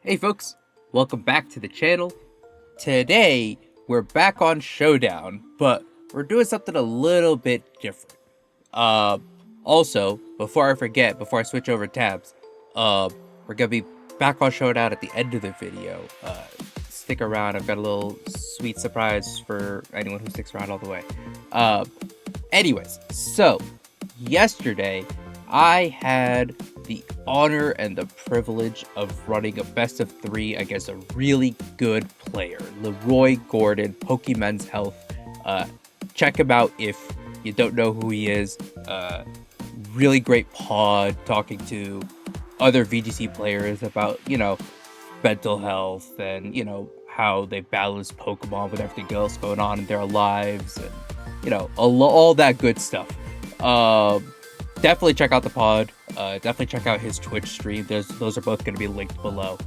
Hey folks, welcome back to the channel. Today, we're back on Showdown, but we're doing something a little bit different. Also, before I forget, before I switch over tabs, we're gonna be back on Showdown at the end of the video. Stick around, I've got a little sweet surprise for anyone who sticks around all the way. Anyways, so, yesterday, I had the honor and the privilege of running a best of 3 against a really good player, LeRoy Gordon, Pokemon's Health. Check him out if you don't know who he is. Really great pod talking to other VGC players about, mental health and, how they balance Pokemon with everything else going on in their lives and, all that good stuff. Definitely check out the pod. Definitely check out his Twitch stream. Those are both going to be linked below.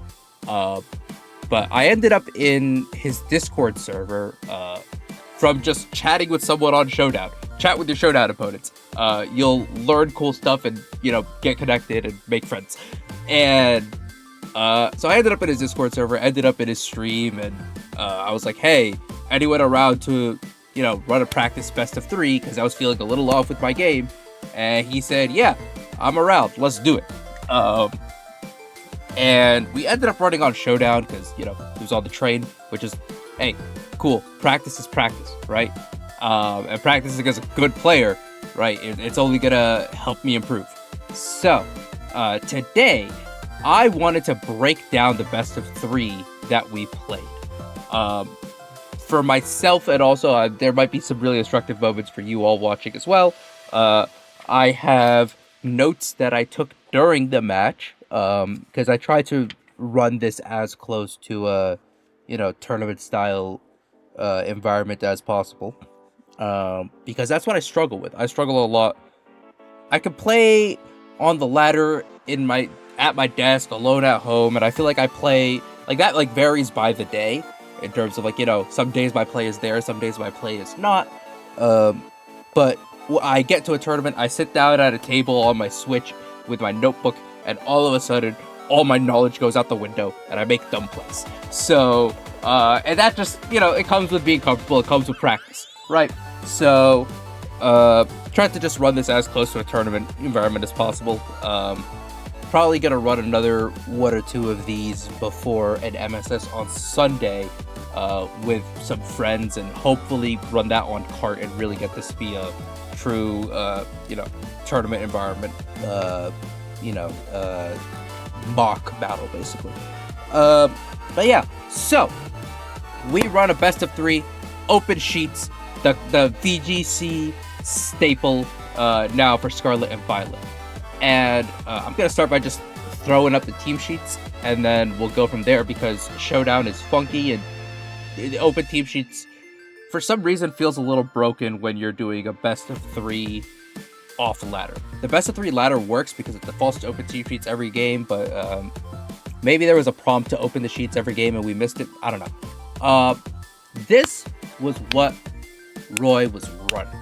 But I ended up in his Discord server from just chatting with someone on Showdown. Chat with your Showdown opponents. You'll learn cool stuff and, get connected and make friends. And so I ended up in his Discord server, ended up in his stream, and I was like, hey, anyone around to, run a practice best of 3, because I was feeling a little off with my game. And he said, yeah, I'm around. Let's do it. And we ended up running on Showdown because, he was on the train, which is, hey, cool. Practice is practice, right? And practice against a good player, right? It's only going to help me improve. So, today, I wanted to break down the best of 3 that we played. For myself, and also there might be some really instructive moments for you all watching as well. I have notes that I took during the match, because I tried to run this as close to a, tournament style environment as possible, because that's what I struggle with. I struggle a lot. I can play on the ladder at my desk alone at home, and I feel like I play like that. Like varies by the day in terms of some days my play is there, some days my play is not. But I get to a tournament, I sit down at a table on my Switch with my notebook, and all of a sudden, all my knowledge goes out the window, and I make dumb plays. So, and that just, it comes with being comfortable, it comes with practice, right? So, try to just run this as close to a tournament environment as possible. Probably gonna run another 1 or 2 of these before an MSS on Sunday, with some friends, and hopefully run that on cart and really get this to be a true, tournament environment, mock battle, basically. But yeah, so we run a best of 3, open sheets, the VGC staple now for Scarlet and Violet. And I'm gonna start by just throwing up the team sheets, and then we'll go from there, because Showdown is funky, and the open team sheets for some reason feels a little broken when you're doing a best of 3 off ladder. The best of 3 ladder works because it defaults to open team sheets every game, but maybe there was a prompt to open the sheets every game and we missed it. I don't know. This was what Roy was running,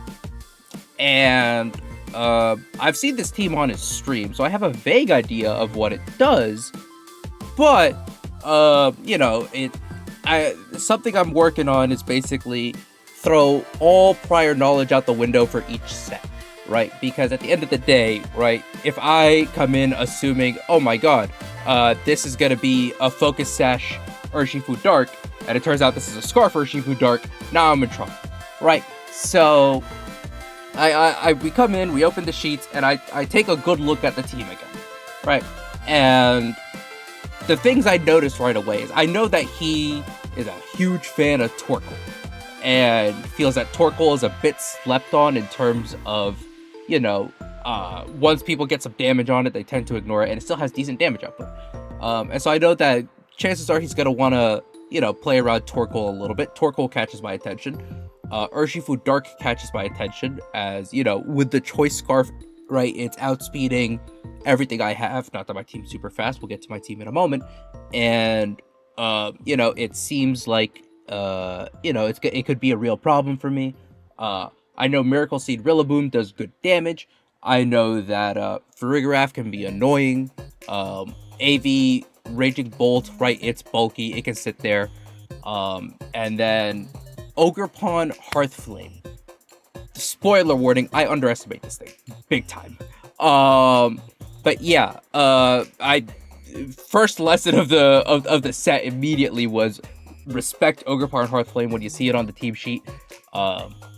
and I've seen this team on his stream, so I have a vague idea of what it does, but something I'm working on is basically throw all prior knowledge out the window for each set, right? Because at the end of the day, right, if I come in assuming, oh my god, this is gonna be a Focus Sash Urshifu Dark, and it turns out this is a Scarf Urshifu Dark, now I'm in trouble, right? So we come in, we open the sheets, and I take a good look at the team again, right? And the things I noticed right away is I know that he is a huge fan of Torkoal, and feels that Torkoal is a bit slept on in terms of, once people get some damage on it, they tend to ignore it, and it still has decent damage output. And so I know that chances are he's going to want to, play around Torkoal a little bit. Torkoal catches my attention. Urshifu Dark catches my attention, as, with the Choice Scarf, right, it's outspeeding everything I have. Not that my team's super fast, we'll get to my team in a moment. And, it seems like, it could be a real problem for me. I know Miracle Seed Rillaboom does good damage. I know that Farigiraf can be annoying. AV Raging Bolt, right? It's bulky, it can sit there. And then Ogerpon Hearthflame. Spoiler warning, I underestimate this thing big time. But yeah, I first lesson of the set immediately was respect Ogerpon Hearthflame when you see it on the team sheet,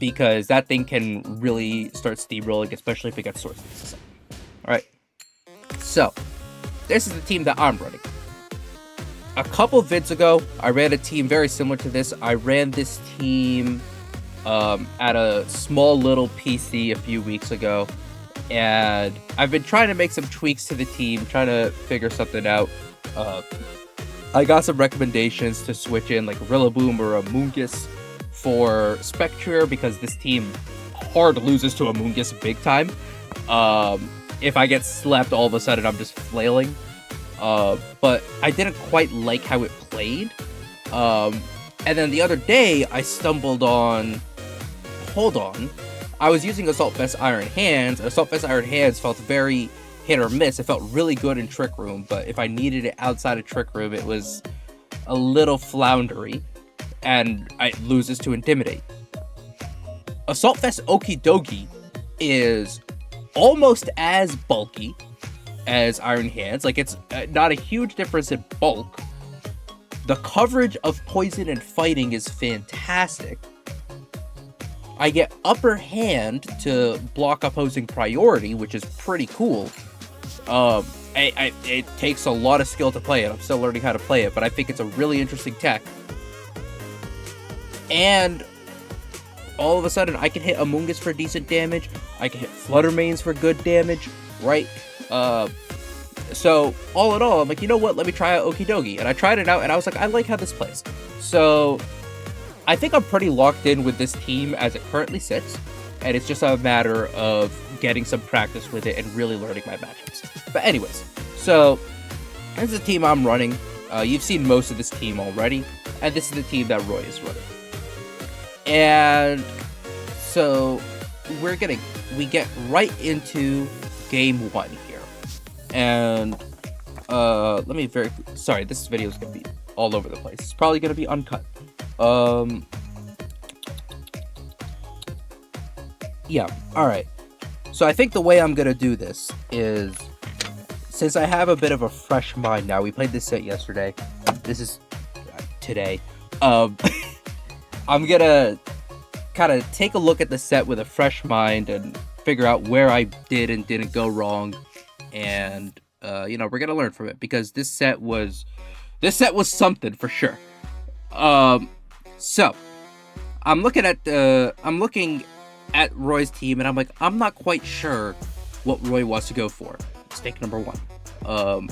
because that thing can really start steamrolling, especially if it gets sources. Alright, so this is the team that I'm running. A couple vids ago, I ran a team very similar to this. I ran this team at a small little PC a few weeks ago, and I've been trying to make some tweaks to the team, trying to figure something out. I got some recommendations to switch in like a Rillaboom or a Moongus for Spectre, because this team hard loses to a Moongus big time. If I get slapped, all of a sudden I'm just flailing. But I didn't quite like how it played. And then the other day I stumbled on... Hold on. I was using Assault Vest Iron Hands. Assault Vest Iron Hands felt very hit or miss. It felt really good in Trick Room, but if I needed it outside of Trick Room, it was a little floundery, and it loses to Intimidate. Assault Vest Okidogi is almost as bulky as Iron Hands. Like, it's not a huge difference in bulk. The coverage of poison and fighting is fantastic. I get upper hand to block opposing priority, which is pretty cool. It takes a lot of skill to play it. I'm still learning how to play it, but I think it's a really interesting tech. And all of a sudden, I can hit Amoonguss for decent damage. I can hit Fluttermanes for good damage, right? So all in all, I'm like, you know what? Let me try out Okidogi. And I tried it out, and I was like, I like how this plays. So I think I'm pretty locked in with this team as it currently sits, and it's just a matter of getting some practice with it and really learning my matchups. But anyways, so this is the team I'm running. You've seen most of this team already, and this is the team that Roy is running. And so we get right into game 1 here. And let me sorry, this video is gonna be all over the place. It's probably gonna be uncut. Yeah, alright. So I think the way I'm gonna do this is, since I have a bit of a fresh mind now, we played this set yesterday. This is today. I'm gonna kind of take a look at the set with a fresh mind and figure out where I did and didn't go wrong. And, you know, we're gonna learn from it, because this set was something for sure. So I'm looking at Roy's team, and I'm like, I'm not quite sure what Roy wants to go for. Mistake number 1.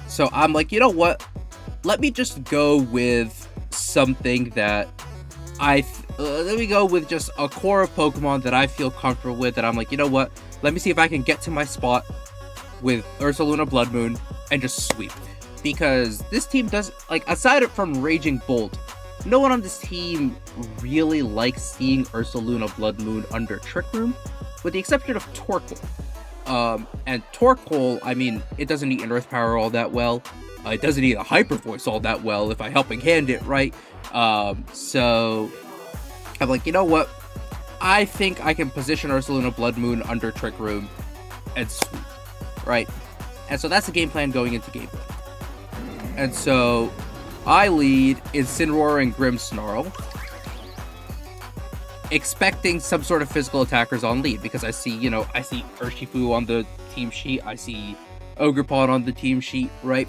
So I'm like, you know what? Let me just go with something that let me go with just a core of Pokemon that I feel comfortable with, that I'm like, you know what? Let me see if I can get to my spot with Ursaluna Blood Moon and just sweep. Because this team does, like, aside from Raging Bolt, no one on this team really likes seeing Ursaluna Blood Moon under Trick Room, with the exception of Torkoal. And Torkoal, I mean, it doesn't eat an Earth Power all that well. It doesn't eat a Hyper Voice all that well if I Helping Hand it right. So I'm like, you know what? I think I can position Ursaluna Blood Moon under Trick Room and sweep, right? And so that's the game plan going into game 1. And so I lead Incineroar and Grimmsnarl, expecting some sort of physical attackers on lead, because I see Urshifu on the team sheet, I see Ogerpon on the team sheet, right?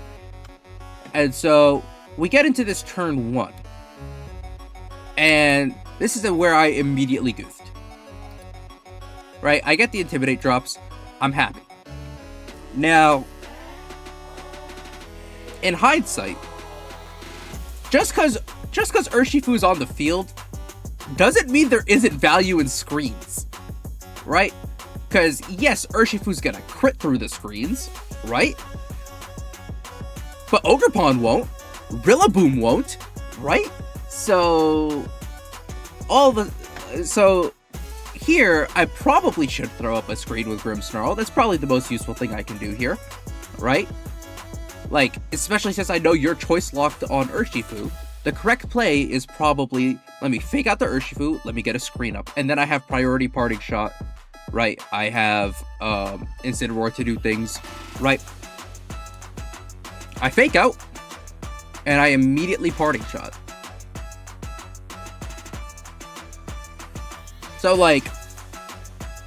And so we get into this turn 1, and this is where I immediately goofed. Right? I get the Intimidate drops. I'm happy. Now, in hindsight, just because Urshifu's on the field doesn't mean there isn't value in screens, right? Because yes, Urshifu's gonna crit through the screens, right? But Ogerpon won't. Rillaboom won't, right? So here, I probably should throw up a screen with Grimmsnarl. That's probably the most useful thing I can do here, right? Like, especially since I know you're choice locked on Urshifu, the correct play is probably, let me fake out the Urshifu, let me get a screen up, and then I have priority parting shot, right? I have Incineroar to do things, right? I fake out, and I immediately parting shot. So, like,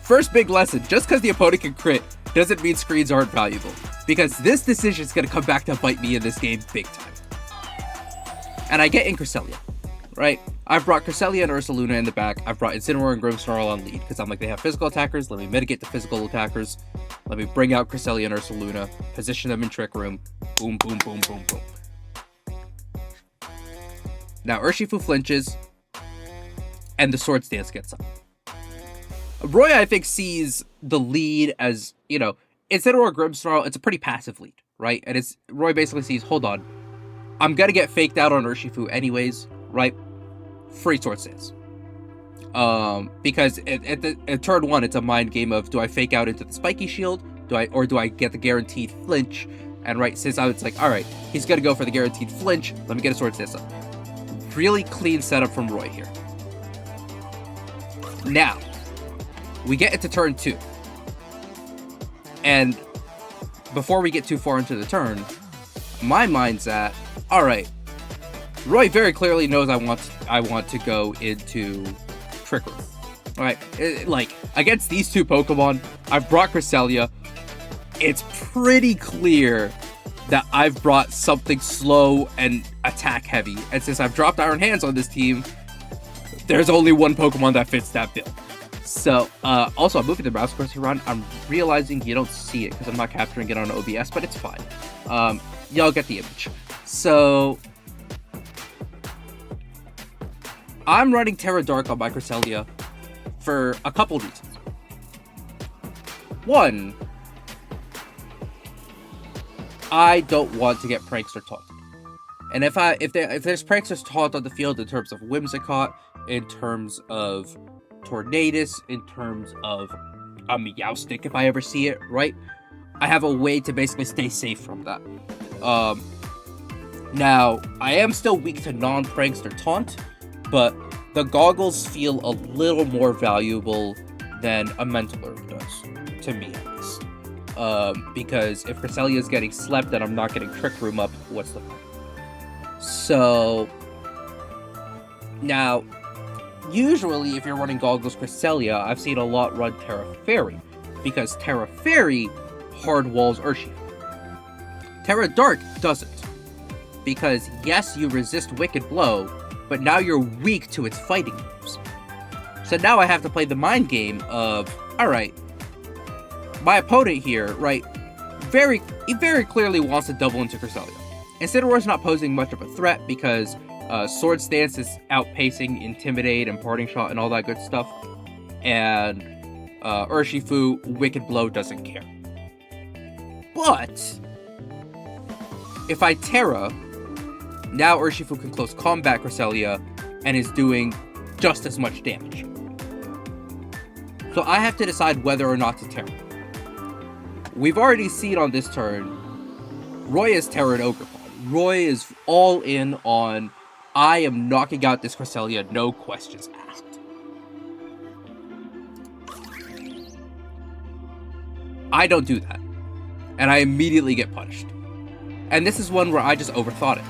first big lesson, just because the opponent can crit doesn't mean screens aren't valuable, because this decision is going to come back to bite me in this game big time. And I get in Cresselia, right? I've brought Cresselia and Ursaluna in the back. I've brought Incineroar and Grimmsnarl on lead, because I'm like, they have physical attackers, let me mitigate the physical attackers, let me bring out Cresselia and Ursaluna, position them in Trick Room, boom, boom, boom, boom, boom. Now Urshifu flinches, and the Swords Dance gets up. Roy, I think, sees the lead as, you know, Incineroar Grimmsnarl, it's a pretty passive lead, right? And Roy basically sees, hold on, I'm gonna get faked out on Urshifu anyways, right? Free Swords Dance. Because at turn 1, it's a mind game of, do I fake out into the spiky shield? Or do I get the guaranteed flinch? And right, since I was like, alright, he's gonna go for the guaranteed flinch, let me get a Swords Dance up. Really clean setup from Roy here. Now, we get into turn 2. And before we get too far into the turn, my mind's at, alright, Roy very clearly knows I want to go into Trick Room. Alright, like, against these two Pokemon, I've brought Cresselia. It's pretty clear that I've brought something slow and attack heavy. And since I've dropped Iron Hands on this team, there's only one Pokemon that fits that bill. So, also, I'm moving the mouse cursor around. I'm realizing you don't see it because I'm not capturing it on OBS, but it's fine. Y'all get the image. So, I'm running Terra Dark on my Cresselia for a couple reasons. One, I don't want to get Prankster taunted. And if there's Prankster's taunt on the field in terms of Whimsicott, in terms of Tornadus, in terms of a Meowstic if I ever see it, right? I have a way to basically stay safe from that. Now, I am still weak to non-Prankster taunt, but the goggles feel a little more valuable than a Mental Herb does, to me at least. Because if Cresselia is getting slept and I'm not getting Trick Room up, what's the point? So, now, usually if you're running Goggles Cresselia, I've seen a lot run Terra Fairy, because Terra Fairy hard walls Urshifu. Terra Dark doesn't, because yes, you resist Wicked Blow, but now you're weak to its fighting moves. So now I have to play the mind game of, alright, my opponent here, right, he very clearly wants to double into Cresselia. Incineroar's not posing much of a threat because Sword Stance is outpacing Intimidate and Parting Shot and all that good stuff. And Urshifu, Wicked Blow doesn't care. But if I Terra, now Urshifu can close combat Cresselia and is doing just as much damage. So I have to decide whether or not to Terra. We've already seen on this turn, Roy is Terra and Ogerpon. Roy is all in on, I am knocking out this Cresselia, no questions asked. I don't do that. And I immediately get punished. And this is one where I just overthought it.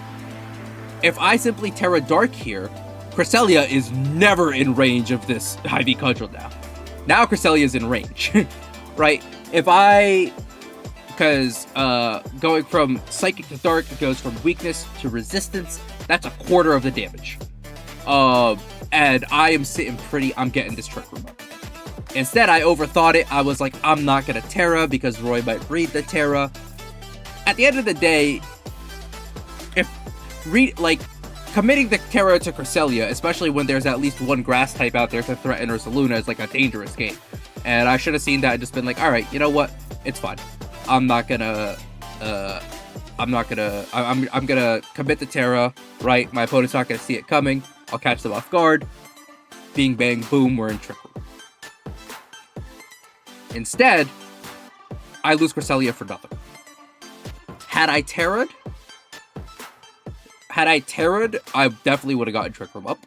If I simply Terra Dark here, Cresselia is never in range of this Ivy Cudgel now. Now Cresselia is in range, right? Because going from Psychic to Dark, it goes from weakness to resistance. That's a quarter of the damage. And I am sitting pretty, I'm getting this Trick Room up. Instead, I overthought it. I was like, I'm not going to Terra because Roy might read the Terra. At the end of the day, committing the Terra to Cresselia, especially when there's at least one grass type out there to threaten Ursaluna, is like a dangerous game. And I should have seen that and just been like, alright, you know what? It's fine. I'm gonna commit the Terra, right? My opponent's not gonna see it coming. I'll catch them off guard. Bing, bang, boom, we're in Trick Room. Instead, I lose Cresselia for nothing. Had I terrored, I definitely would have gotten Trick Room up.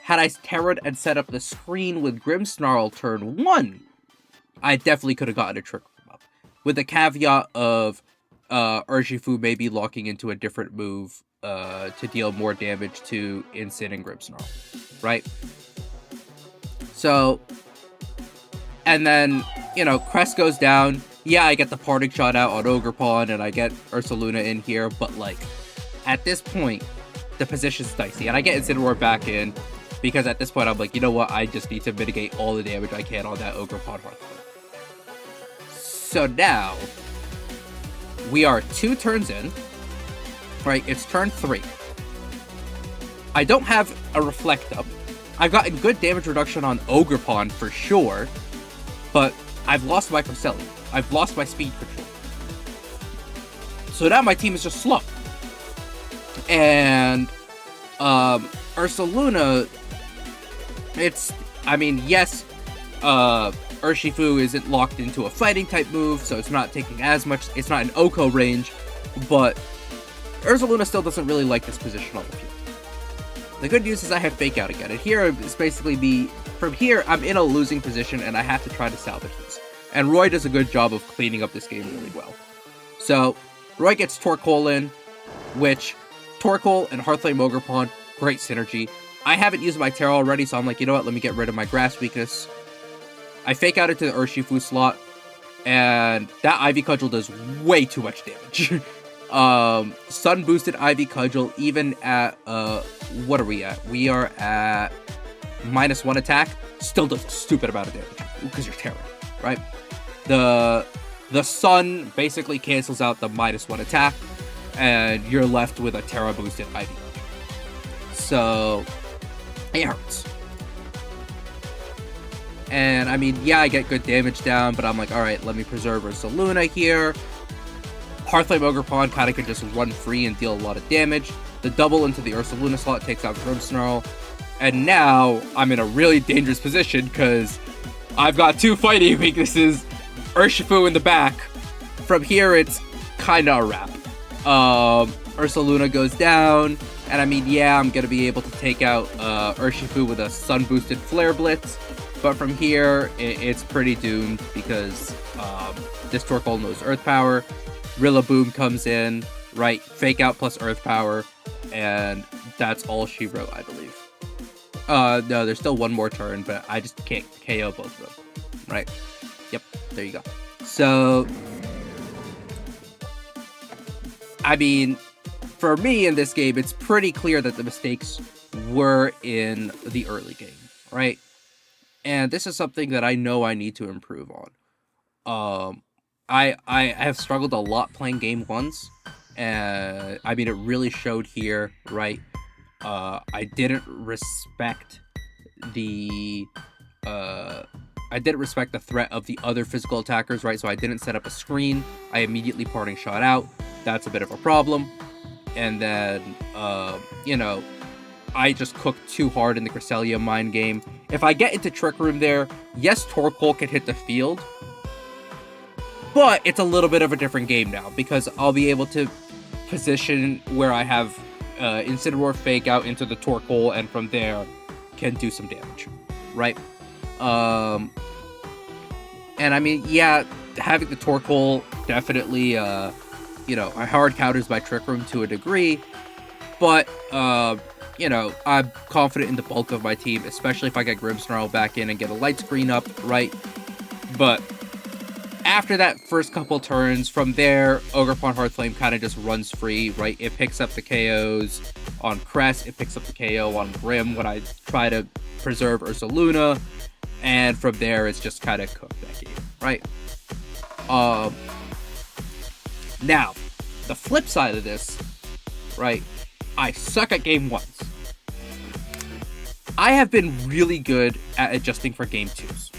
Had I terrored and set up the screen with Grimmsnarl turn 1, I definitely could have gotten a Trick Room up. With the caveat of Urshifu maybe locking into a different move to deal more damage to Incin and Grimmsnarl, right? So, and then, you know, Crest goes down. Yeah, I get the parting shot out on Ogerpon, and I get Ursaluna in here, but, like, at this point, the position's dicey. And I get Incineroar back in, because at this point, I'm like, you know what? I just need to mitigate all the damage I can on that Ogerpon Hearthstone. So now, we are 2 turns in, right? It's turn 3. I don't have a Reflect up. I've gotten good damage reduction on Ogerpon for sure, but I've lost my Cresselia. I've lost my speed control. So now my team is just slow. And Ursaluna, I mean, yes, Urshifu isn't locked into a fighting type move, so it's not taking as much, it's not an Oko range, but Ursaluna still doesn't really like this position on the field. The good news is I have Fake Out again, and here is basically me, from here, I'm in a losing position, and I have to try to salvage this. And Roy does a good job of cleaning up this game really well. So, Roy gets Torkoal in, which, Torkoal and Heartflame Ogerpon, great synergy. I haven't used my Terra already, so I'm like, you know what, let me get rid of my Grass weakness. I Fake Out into the Urshifu slot, and that Ivy Cudgel does way too much damage. Sun boosted Ivy Cudgel, even at, what are we at? We are at -1 attack, still does a stupid amount of damage, because you're Terra, right? The Sun basically cancels out the -1 attack, and you're left with a Terra boosted Ivy Cudgel. So, it hurts. And, I mean, yeah, I get good damage down, but I'm like, alright, let me preserve Ursaluna here. Heartflame Ogerpon kind of can just run free and deal a lot of damage. The double into the Ursaluna slot takes out Grimmsnarl. And now, I'm in a really dangerous position, because I've got 2 fighting weaknesses, Urshifu in the back. From here, it's kind of a wrap. Ursaluna goes down, and I mean, yeah, I'm going to be able to take out Urshifu with a sun-boosted Flare Blitz, but from here, it's pretty doomed, because this Torkoal knows Earth Power, Rillaboom comes in, right, Fake Out plus Earth Power, and that's all she wrote, I believe. No, there's still one more turn, but I just can't KO both of them, right? Yep, there you go. So, I mean, for me in this game, it's pretty clear that the mistakes were in the early game, right? And this is something that I know I need to improve on. I have struggled a lot playing game 1s, and I mean, it really showed here, right? I didn't respect the threat of the other physical attackers, right? So I didn't set up a screen. I immediately parting shot out. That's a bit of a problem. And then, you know, I just cooked too hard in the Cresselia mind game. If I get into Trick Room there, yes, Torkoal can hit the field, but it's a little bit of a different game now, because I'll be able to position where I have Incineroar Fake Out into the Torkoal, and from there can do some damage, right? And I mean, yeah, having the Torkoal definitely, you know, hard counters my Trick Room to a degree, but, you know, I'm confident in the bulk of my team, especially if I get Grimmsnarl back in and get a light screen up, right? But after that first couple turns, from there, Ogerpon Heartflame kind of just runs free, right? It picks up the KOs on Crest, it picks up the KO on Grim when I try to preserve Ursaluna, and from there, it's just kind of cooked that game, right? Now, the flip side of this, right? I suck at game 1s. I have been really good at adjusting for game 2s.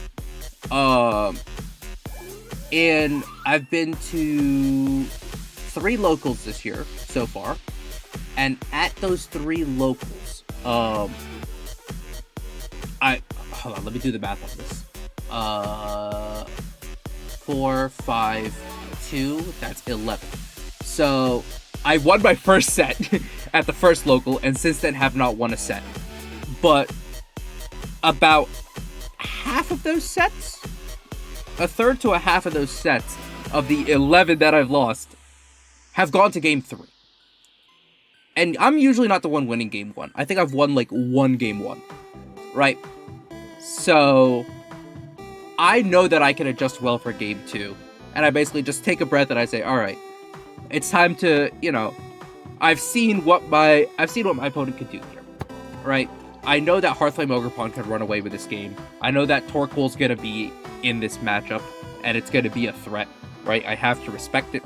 And I've been to 3 locals this year so far. And at those 3 locals, hold on, let me do the math on this. 4, 5, 2, that's 11. So I won my first set at the first local, and since then have not won a set. But about half of those sets, a third to a half of those sets of the 11 that I've lost have gone to game 3. And I'm usually not the one winning game 1. I think I've won like one game 1, right? So I know that I can adjust well for game 2. And I basically just take a breath and I say, all right, it's time to, I've seen what my opponent can do here, right? I know that Hearthflame Ogerpon can run away with this game. I know that Torkoal's gonna be in this matchup, and it's gonna be a threat, right? I have to respect it.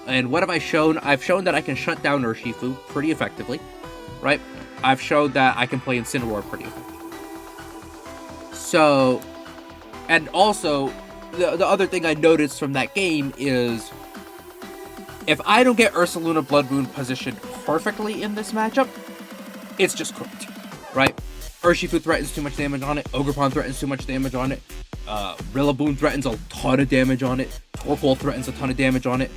And what have I shown? I've shown that I can shut down Urshifu pretty effectively, right? I've shown that I can play Incineroar pretty effectively. So, and also, the other thing I noticed from that game is, if I don't get Ursaluna Blood Moon positioned perfectly in this matchup, it's just cooked, right? Urshifu threatens too much damage on it, Ogerpon threatens too much damage on it, Rillaboom threatens a ton of damage on it, Torkoal threatens a ton of damage on it,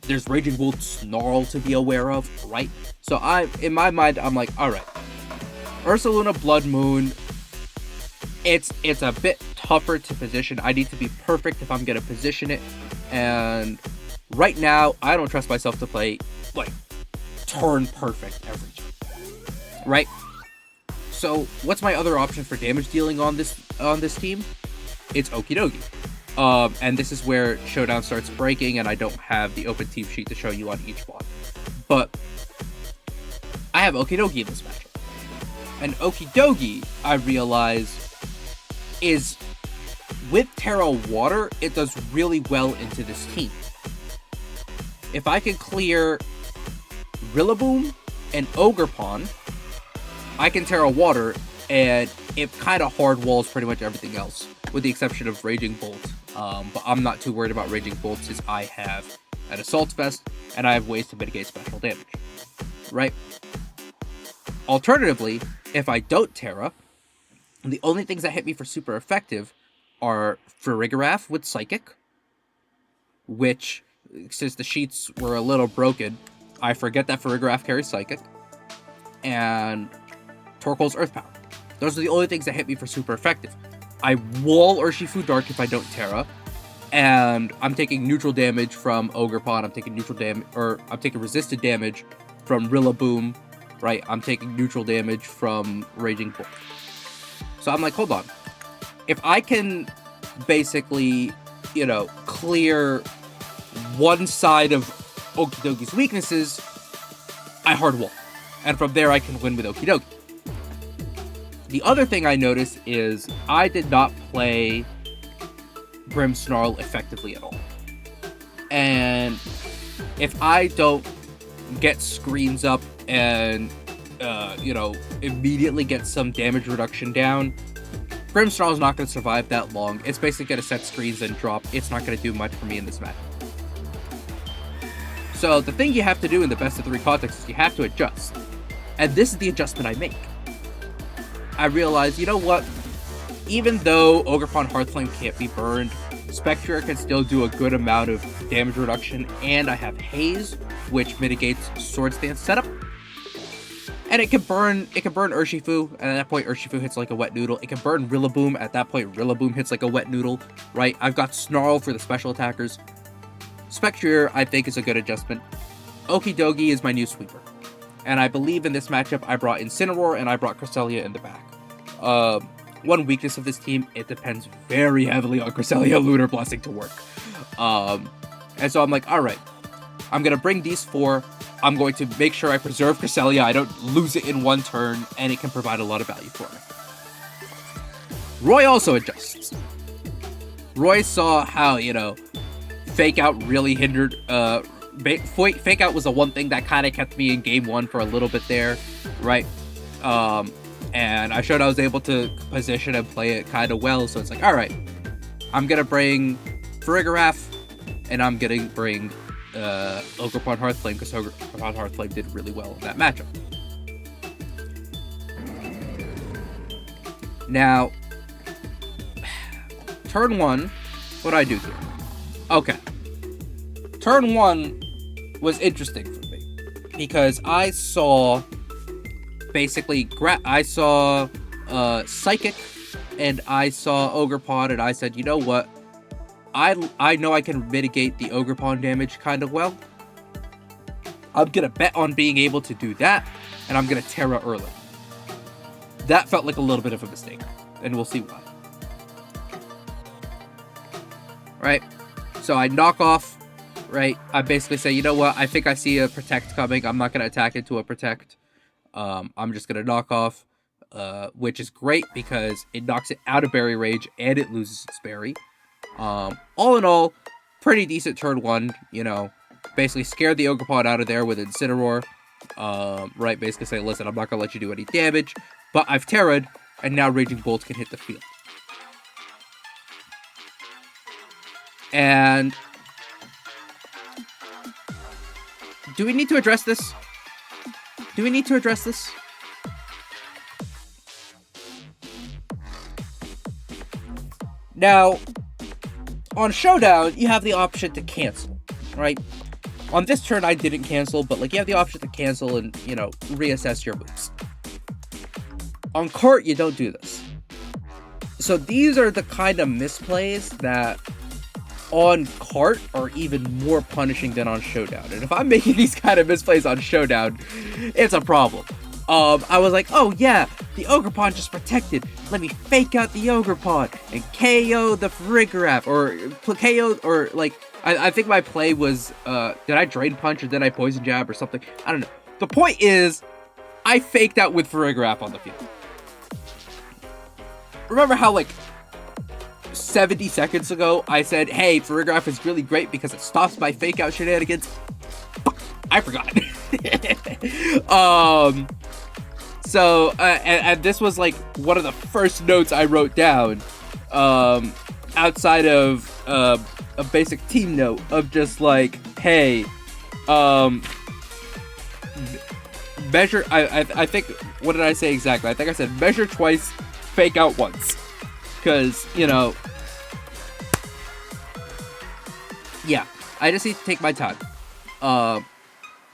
there's Raging Bolt Snarl to be aware of, right? So in my mind, I'm like, alright, Ursaluna Blood Moon, it's a bit tougher to position. I need to be perfect if I'm going to position it, and right now, I don't trust myself to play, like, turn perfect every turn, right? So, what's my other option for damage dealing on this team? It's Okidogi. And this is where Showdown starts breaking, and I don't have the open team sheet to show you on each one. But I have Okidogi in this matchup. And Okidogi, I realize, is, with Terra Water, it does really well into this team. If I can clear Rillaboom and Ogerpon, I can Terra Water, and it kind of hard walls pretty much everything else, with the exception of Raging Bolt. But I'm not too worried about Raging Bolt since I have an Assault Vest, and I have ways to mitigate special damage, right? Alternatively, if I don't Terra, the only things that hit me for super effective are Farigiraf with Psychic, which, since the sheets were a little broken, I forget that Farigiraf carries Psychic, and Torkoal's Earth Power. Those are the only things that hit me for super effective. I wall Urshifu Dark if I don't Terra, and I'm taking neutral damage from Ogerpon, I'm taking resisted damage from Rillaboom, right? I'm taking neutral damage from Raging Bolt. So I'm like, hold on. If I can basically, clear one side of Okidogi's weaknesses, I hard wall. And from there I can win with Okidogi. The other thing I noticed is I did not play Grimmsnarl effectively at all. And if I don't get screens up and, immediately get some damage reduction down, Grimmsnarl is not going to survive that long. It's basically going to set screens and drop. It's not going to do much for me in this match. So the thing you have to do in the best of 3 context is you have to adjust. And this is the adjustment I make. I realize, you know what? Even though Ogerpon Hearthflame can't be burned, Spectre can still do a good amount of damage reduction, and I have Haze, which mitigates Sword Stance setup. And it can burn Urshifu, and at that point Urshifu hits like a wet noodle. It can burn Rillaboom, at that point Rillaboom hits like a wet noodle, right? I've got Snarl for the special attackers. Spectre, I think, is a good adjustment. Okidogi is my new sweeper. And I believe in this matchup I brought Incineroar and I brought Cresselia in the back. One weakness of this team, it depends very heavily on Cresselia Lunar Blessing to work. And so I'm like, alright, I'm going to bring these 4. I'm going to make sure I preserve Cresselia, I don't lose it in one turn, and it can provide a lot of value for me. Roy also adjusts. Roy saw how, Fake Out really hindered... Fake Out was the one thing that kind of kept me in game 1 for a little bit there, right? And I showed I was able to position and play it kind of well, so it's like, alright, I'm going to bring Farigiraf, and I'm going to bring Ogerpon Hearthflame, because Ogerpon Hearthflame did really well in that matchup. Now, turn 1, what do I do here? Okay. Turn 1, was interesting for me because I saw basically I saw Psychic and I saw Ogerpon, and I said, you know what? I know I can mitigate the Ogerpon damage kind of well. I'm gonna bet on being able to do that, and I'm gonna Terra early. That felt like a little bit of a mistake, and we'll see why. Right? So I knock off, right? I basically say, you know what? I think I see a Protect coming. I'm not gonna attack into a Protect. I'm just gonna knock off, which is great because it knocks it out of Berry Rage and it loses its Berry. All in all, pretty decent turn one, you know. Basically scared the Ogerpon out of there with Incineroar. Right, basically say, listen, I'm not gonna let you do any damage, but I've Terra'd, and now Raging Bolt can hit the field. And do we need to address this? Do we need to address this? Now, on Showdown, you have the option to cancel, right? On this turn, I didn't cancel, but like you have the option to cancel and, you know, reassess your moves. On Court, you don't do this. So these are the kind of misplays that on Cart are even more punishing than on Showdown. And if I'm making these kind of misplays on Showdown, it's a problem. I was like, oh yeah, the Ogerpon just protected. Let me fake out the Ogerpon and KO the Farigiraf, or KO, or like, I think my play was, did I Drain Punch or did I Poison Jab or something? I don't know. The point is, I faked out with Farigiraf on the field. Remember how like 70 seconds ago, I said, hey, Farigiraf is really great because it stops my fake out shenanigans? I forgot. So, and this was like one of the first notes I wrote down, outside of a basic team note of just like, hey, measure, I think, what did I say exactly? I think I said measure twice, fake out once. Because, you know, yeah, I just need to take my time.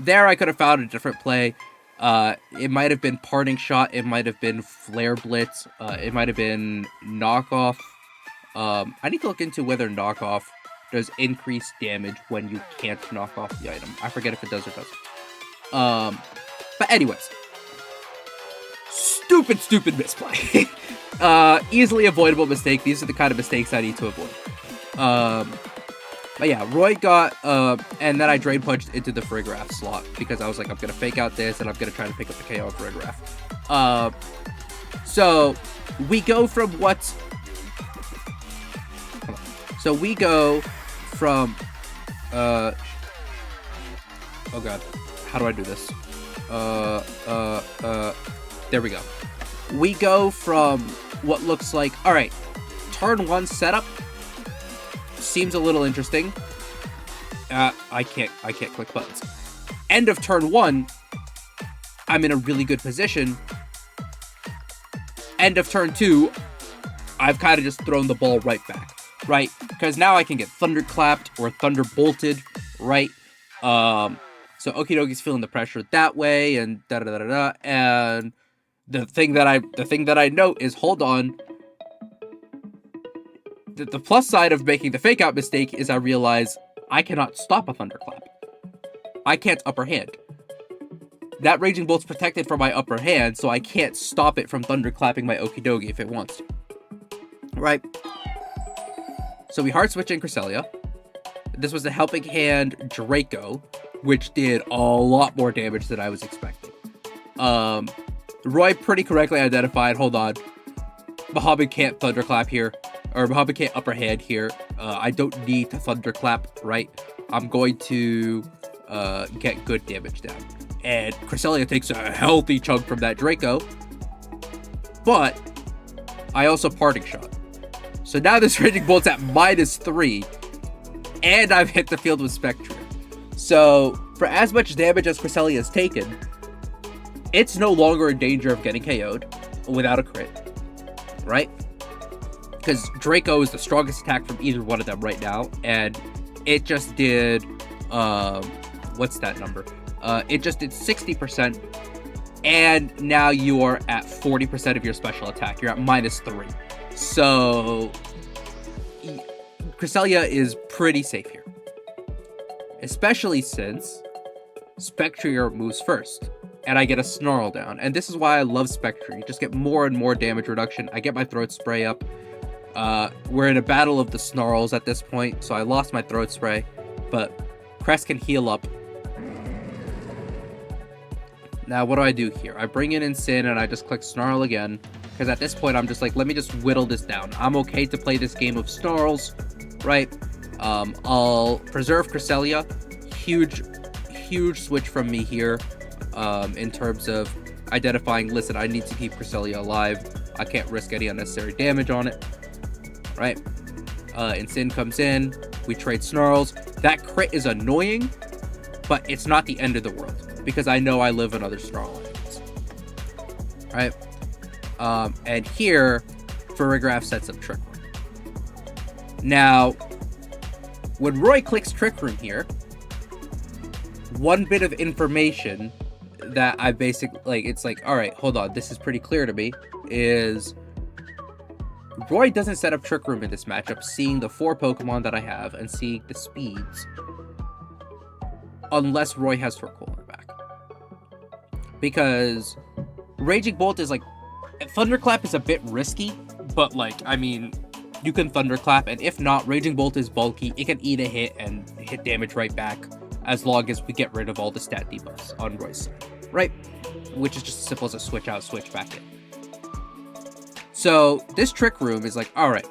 There I could have found a different play. It might have been Parting Shot, it might have been Flare Blitz, it might have been Knockoff. I need to look into whether Knockoff does increase damage when you can't knock off the item. I forget if it does or doesn't. But anyways. Stupid misplay. Easily avoidable mistake. These are the kind of mistakes I need to avoid. But yeah, Roy got, and then I Drain Punched into the Farigiraf slot, because I was like, I'm gonna fake out this, and I'm gonna try to pick up the KO of Farigiraf. So, we go from what's... So we go from, oh god, how do I do this? There we go. We go from what looks like, alright, turn 1 setup seems a little interesting. I can't click buttons. End of turn 1, I'm in a really good position. End of turn 2, I've kind of just thrown the ball right back, right? Because now I can get Thunderclapped or Thunderbolted, right? So Okie Doki's feeling the pressure that way, and da-da-da-da-da, and the thing that I note is, hold on, the plus side of making the fake out mistake is I realize I cannot stop a Thunderclap. I can't upper hand. That Raging Bolt's protected from my upper hand, so I can't stop it from Thunderclapping my Okie Doki if it wants to. Right? So we hard switch in Cresselia. This was a helping hand Draco, which did a lot more damage than I was expecting. Roy pretty correctly identified, hold on, Bahamut can't Thunderclap here, or Bahamut can't upper hand here. I don't need to Thunderclap, right? I'm going to get good damage down. And Cresselia takes a healthy chunk from that Draco, but I also Parting Shot. So now this Raging Bolt's at -3, and I've hit the field with Spectre. So, for as much damage as Cresselia has taken, it's no longer in danger of getting KO'd without a crit, right? Because Draco is the strongest attack from either one of them right now, and it just did what's that number? It just did 60%, and now you are at 40% of your special attack. You're at -3. So Cresselia is pretty safe here, especially since Spectrier moves first, and I get a Snarl down. And this is why I love Spectre. You just get more and more damage reduction. I get my Throat Spray up. We're in a battle of the Snarls at this point, so I lost my Throat Spray, but Cress can heal up. Now, what do I do here? I bring in Incin, and I just click Snarl again, because at this point, I'm just like, let me just whittle this down. I'm okay to play this game of Snarls, right? I'll preserve Cresselia. Huge switch from me here, in terms of identifying, listen, I need to keep Cresselia alive. I can't risk any unnecessary damage on it, right? Incin comes in, we trade Snarls. That crit is annoying, but it's not the end of the world, because I know I live another Snarl enemies, right? And here, Farigiraf sets up Trick Room. Now, when Roy clicks Trick Room here, one bit of information that I basically, like, it's like, all right, hold on, this is pretty clear to me, is Roy doesn't set up Trick Room in this matchup, seeing the 4 Pokemon that I have and seeing the speeds, unless Roy has Torkoal in the back. Because Raging Bolt is like, Thunderclap is a bit risky, but like, I mean, you can Thunderclap, and if not, Raging Bolt is bulky, it can eat a hit and hit damage right back, as long as we get rid of all the stat debuffs on Roy's side, right? Which is just as simple as a switch out, switch back in. So this Trick Room is like, all right,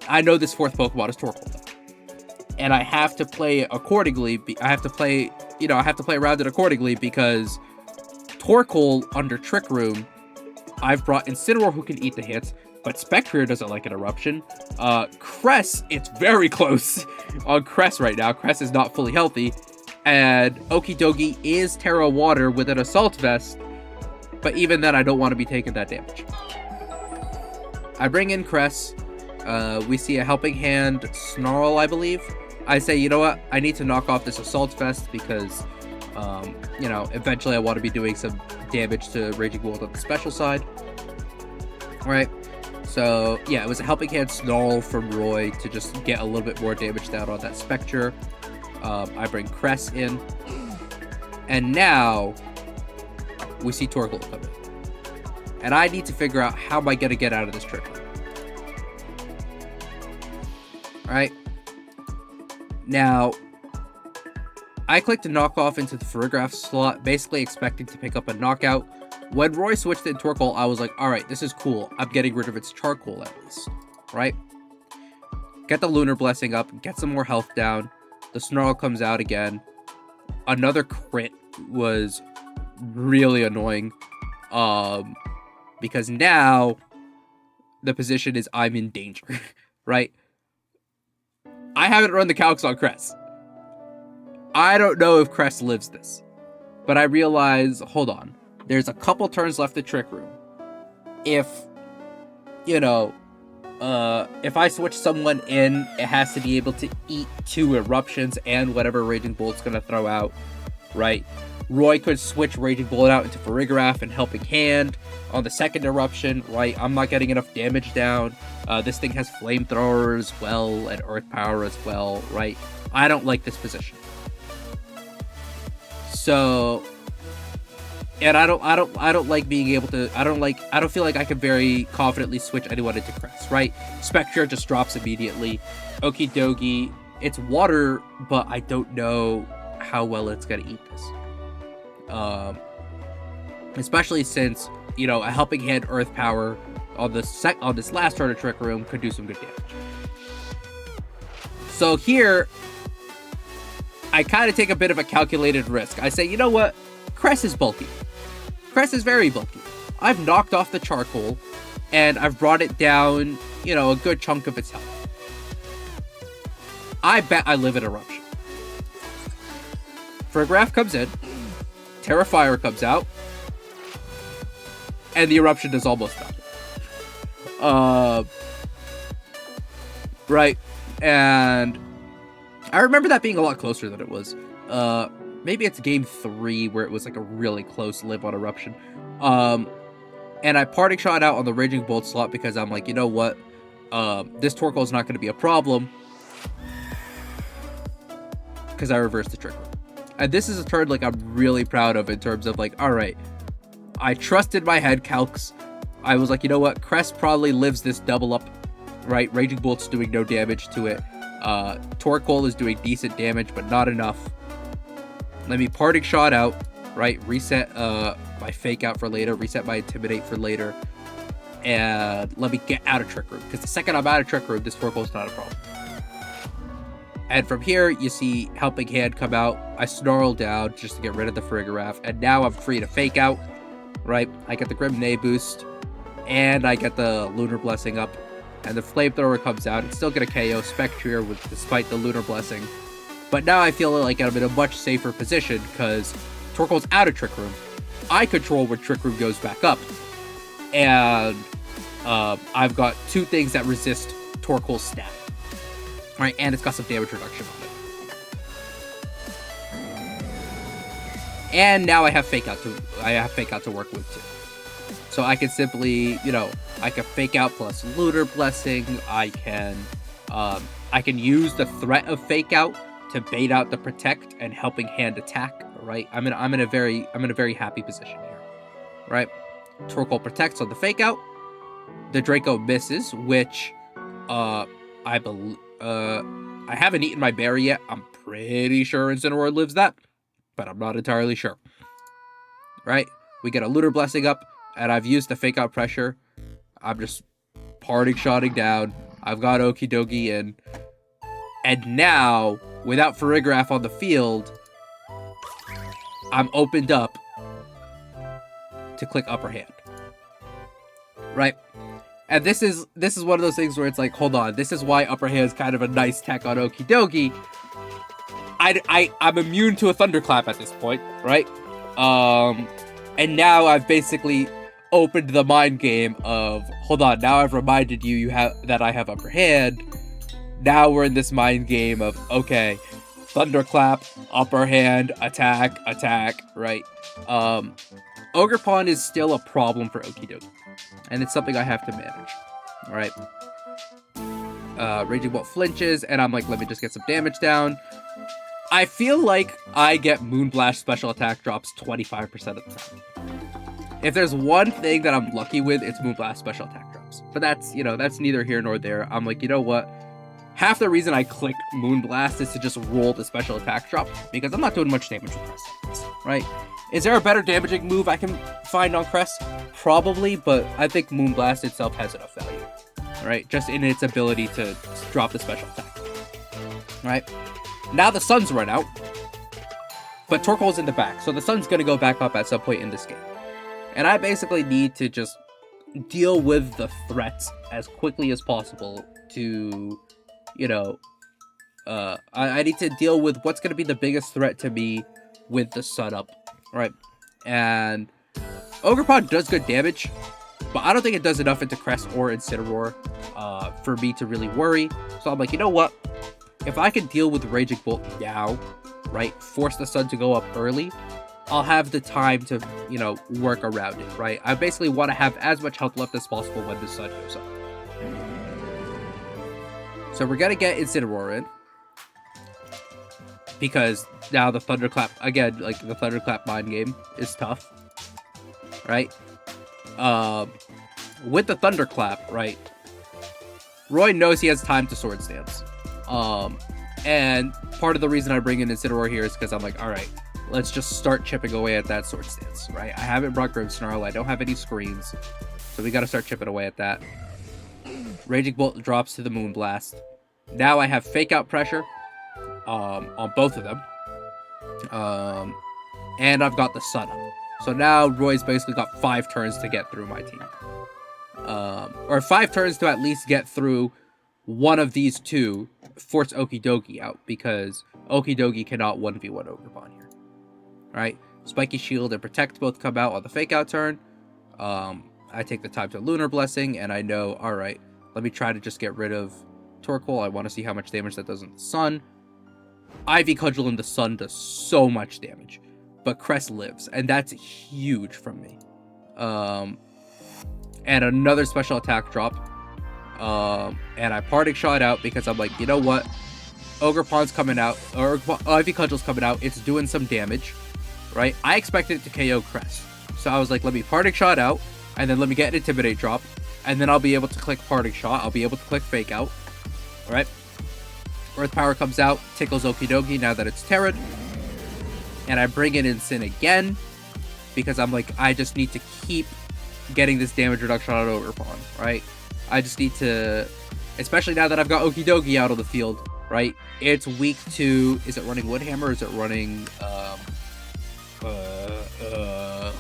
I know this 4th Pokemon is Torkoal, and I have to play accordingly. I have to play around it accordingly, because Torkoal under Trick Room, I've brought Incineroar, who can eat the hits, but Spectrier doesn't like an Eruption. Cress, it's very close on Cress right now. Cress is not fully healthy, and Okidogi is Terra Water with an Assault Vest, but even then I don't want to be taking that damage. I bring in Cress. We see a Helping Hand Snarl, I believe. I say, you know what? I need to knock off this Assault Vest because, eventually I want to be doing some damage to Raging Bolt on the special side. Alright. So, yeah, it was a Helping Hand Snarl from Roy to just get a little bit more damage down on that Spectre. I bring Cress in. And now, we see Torkoal come in. And I need to figure out how am I going to get out of this Trick Room. Alright. Now, I clicked to knock off into the Farigiraf slot, basically expecting to pick up a knockout. When Roy switched in Torkoal, I was like, alright, this is cool. I'm getting rid of its Charcoal at least. Right? Get the Lunar Blessing up, get some more health down. The Snarl comes out again. Another crit was really annoying. Because now the position is I'm in danger, right? I haven't run the calcs on Cress. I don't know if Cress lives this, but I realize, hold on, there's a couple turns left to Trick Room. If I switch someone in, it has to be able to eat 2 Eruptions and whatever Raging Bolt's gonna throw out, right? Roy could switch Raging Bolt out into Farigiraf and Helping Hand on the second Eruption, right? I'm not getting enough damage down. This thing has Flamethrower as well and Earth Power as well, right? I don't like this position. So, and I don't like being able to. I don't feel like I can very confidently switch anyone into Cress, right? Spectre just drops immediately. Okidogi, it's water, but I don't know how well it's gonna eat this. Especially since, a Helping Hand Earth Power on this last turn of Trick Room could do some good damage. So here, I kind of take a bit of a calculated risk. I say, you know what? Cress is bulky. Cress is very bulky. I've knocked off the Charcoal, and I've brought it down, a good chunk of its health. I bet I live in Eruption. Farigiraf comes in, Terrafire comes out, and the Eruption is almost done. Right, and I remember that being a lot closer than it was. maybe it's game 3 where it was like a really close live on Eruption. And I parting shot out on the Raging Bolt slot because I'm like, you know what? This Torkoal is not going to be a problem because I reversed the Trick Room. And this is a turn like I'm really proud of in terms of like, all right, I trusted my head calcs. I was like, you know what? Crest probably lives this double up, right? Raging Bolt's doing no damage to it. Torkoal is doing decent damage, but not enough. Let me parting shot out, right? Reset my fake out for later, reset my intimidate for later, and let me get out of Trick Room. Because the second I'm out of Trick Room, this Torkoal's not a problem. And from here, you see Helping Hand come out. I snarl down just to get rid of the Farigiraf, and now I'm free to fake out, right? I get the Grim Nay boost, and I get the Lunar Blessing up, and the Flamethrower comes out. It's still going to KO Spectrier despite the Lunar Blessing. But now I feel like I'm in a much safer position because Torkoal's out of Trick Room. I control where Trick Room goes back up. And I've got 2 things that resist Torkoal's stat. Right, and it's got some damage reduction on it. And now I have Fake Out to work with too. So I can simply, I can Fake Out plus Lunar Blessing. I can use the threat of Fake Out to bait out the Protect and Helping Hand attack, right? I'm in a very happy position here, right? Torkoal protects on the Fake Out. The Draco misses, which I haven't eaten my berry yet. I'm pretty sure Incineroar lives that, but I'm not entirely sure. Right? We get a Lunar Blessing up, and I've used the Fake Out pressure. I'm just parting shotting down. I've got Okidogi in. And now, without Farigiraf on the field, I'm opened up to click Upper Hand. Right? And this is one of those things where it's like, hold on, this is why Upper Hand is kind of a nice tech on Okidogi. I'm immune to a Thunderclap at this point, right? And now I've basically opened the mind game of, hold on, now I've reminded you that I have Upper Hand. Now we're in this mind game of, okay, Thunderclap, Upper Hand, attack, right? Ogerpon is still a problem for Okidogi, and it's something I have to manage, right? Raging Bolt flinches, and I'm like, let me just get some damage down. I feel like I get Moonblast special attack drops 25% of the time. If there's one thing that I'm lucky with, it's Moonblast special attack drops. But that's neither here nor there. I'm like, you know what? Half the reason I click Moonblast is to just roll the special attack drop, because I'm not doing much damage with Crest, right? Is there a better damaging move I can find on Crest? Probably, but I think Moonblast itself has enough value, right? Just in its ability to drop the special attack, right? Now the Sun's run out, but Torkoal's in the back, so the Sun's going to go back up at some point in this game. And I basically need to just deal with the threats as quickly as possible to, I need to deal with what's going to be the biggest threat to me with the Sun up, right? And Ogerpon does good damage, but I don't think it does enough into Crest or Incineroar for me to really worry. So I'm like, you know what? If I can deal with Raging Bolt now, right, force the Sun to go up early, I'll have the time to, work around it, right? I basically want to have as much health left as possible when the Sun goes up. So we're going to get Incineroar in, because now the Thunderclap, again, like the Thunderclap mind game is tough, right? With the Thunderclap, right, Roy knows he has time to Sword Stance. And part of the reason I bring in Incineroar here is because I'm like, all right, let's just start chipping away at that Sword Stance, right? I haven't brought Grimmsnarl, I don't have any screens, so we got to start chipping away at that. Raging Bolt drops to the Moonblast. Now I have Fake Out pressure on both of them. And I've got the Sun up. So now Roy's basically got 5 turns to get through my team. Or 5 turns to at least get through one of these two, force Okidogi out, because Okidogi cannot 1v1 Ogerpon here. Right? Spiky Shield and Protect both come out on the Fake Out turn. I take the time to Lunar Blessing, and I know, alright, let me try to just get rid of Torkoal. I want to see how much damage that does on the Sun. Ivy Cudgel in the Sun does so much damage, but Crest lives, and that's huge from me. And another special attack drop. And I Parting Shot out because I'm like, you know what? Ogerpon's coming out, or Ivy Cudgel's coming out. It's doing some damage, right? I expected it to KO Crest. So I was like, let me Parting Shot out, and then let me get an Intimidate drop, and then I'll be able to click Parting Shot. I'll be able to click Fake Out, all right? Earth Power comes out, tickles Okidogi now that it's Terran, and I bring in Sin again, because I'm like, I just need to keep getting this damage reduction on Ogerpon, right? I just need to, especially now that I've got Okidogi out of the field, right? It's weak to, is it running Woodhammer or is it running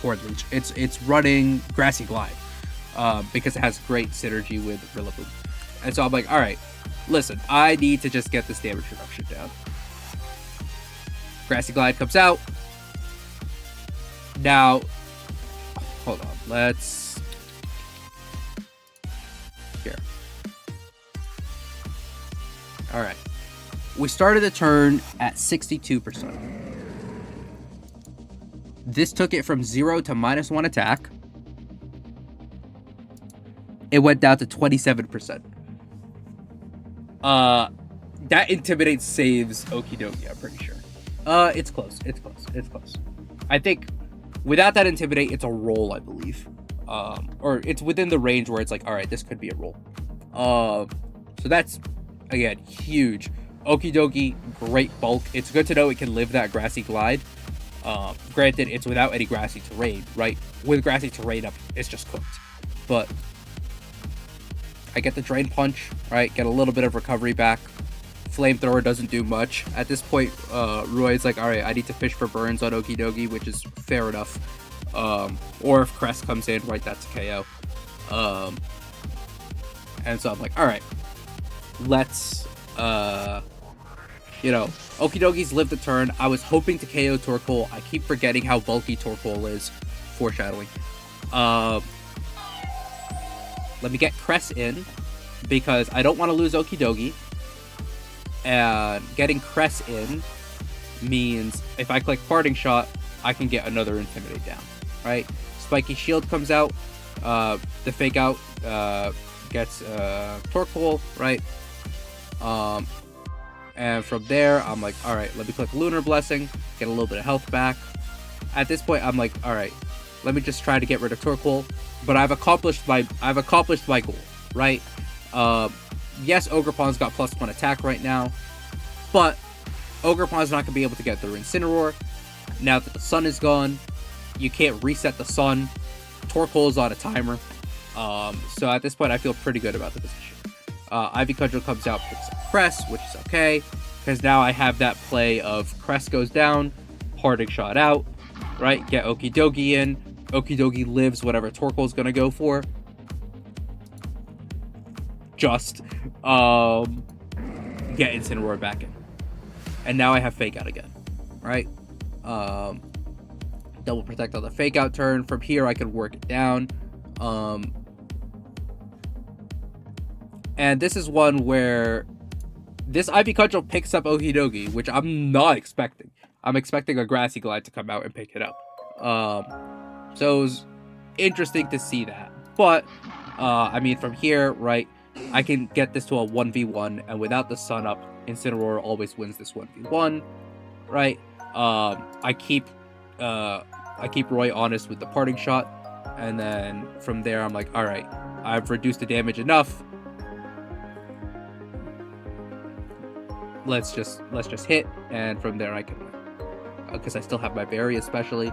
Horde Leech? It's running Grassy Glide, because it has great synergy with Rillaboom. And so I'm like, all right, listen, I need to just get this damage reduction down. Grassy Glide comes out. Now, hold on, let's, here. All right. We started the turn at 62%. This took it from 0 to -1 attack. It went down to 27%. That Intimidate saves Okidogi, I'm pretty sure. It's close. It's close. It's close. I think without that Intimidate, it's a roll, I believe. Or it's within the range where it's like, all right, this could be a roll. So that's, again, huge. Okidogi, great bulk. It's good to know it can live that Grassy Glide. Granted, it's without any Grassy Terrain, right? With Grassy Terrain up, it's just cooked. But I get the Drain Punch, right? Get a little bit of recovery back. Flamethrower doesn't do much. At this point, Roy's like, all right, I need to fish for burns on Okidogi, which is fair enough. Or if Crest comes in, right, that's a KO. And so I'm like, all right, let's, you know, Okidogi's lived the turn. I was hoping to KO Torkoal. I keep forgetting how bulky Torkoal is. Foreshadowing. Let me get Crest in, because I don't want to lose Okidogi. And getting Crest in means if I click Parting Shot, I can get another Intimidate down, right? Spiky Shield comes out. The Fake Out gets Torkoal, right? And from there, I'm like, all right, let me click Lunar Blessing, get a little bit of health back. At this point, I'm like, all right, let me just try to get rid of Torkoal. But I've accomplished my goal, right? Yes, Ogerpon's got +1 attack right now, but Ogerpon's not gonna be able to get through Incineroar. Now that the sun is gone, you can't reset the sun. Torkoal's on a timer. So at this point, I feel pretty good about the position. Ivy Cudgel comes out, picks up Crest, which is okay, because now I have that play of Crest goes down, Parting Shot out, right? Get Okidogi in. Okidogi lives whatever Torkoal's gonna go for. Just get Incineroar back in. And now I have Fake Out again, right? Double Protect on the Fake Out turn. From here, I can work it down. And this is one where this Ivy Cudgel picks up Okidogi, which I'm not expecting. I'm expecting a Grassy Glide to come out and pick it up. So it was interesting to see that. But, I mean, from here, right, I can get this to a 1v1, and without the sun up, Incineroar always wins this 1v1, right? I keep Roy honest with the Parting Shot, and then from there, I'm like, all right, I've reduced the damage enough. Let's just hit, and from there I can win. Because I still have my berry, especially.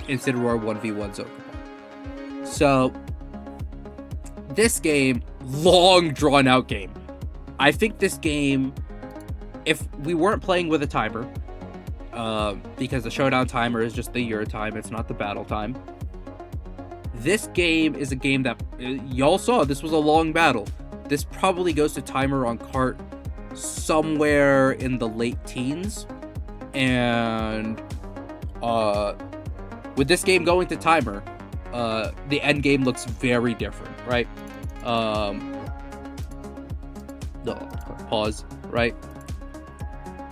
Incineroar 1v1 Ogerpon. So, this game, long drawn out game. I think this game, if we weren't playing with a timer, because the showdown timer is just the your time, it's not the battle time. This game is a game that, y'all saw, this was a long battle. This probably goes to timer on cart somewhere in the late teens. And with this game going to timer, the end game looks very different, right? No, pause, right?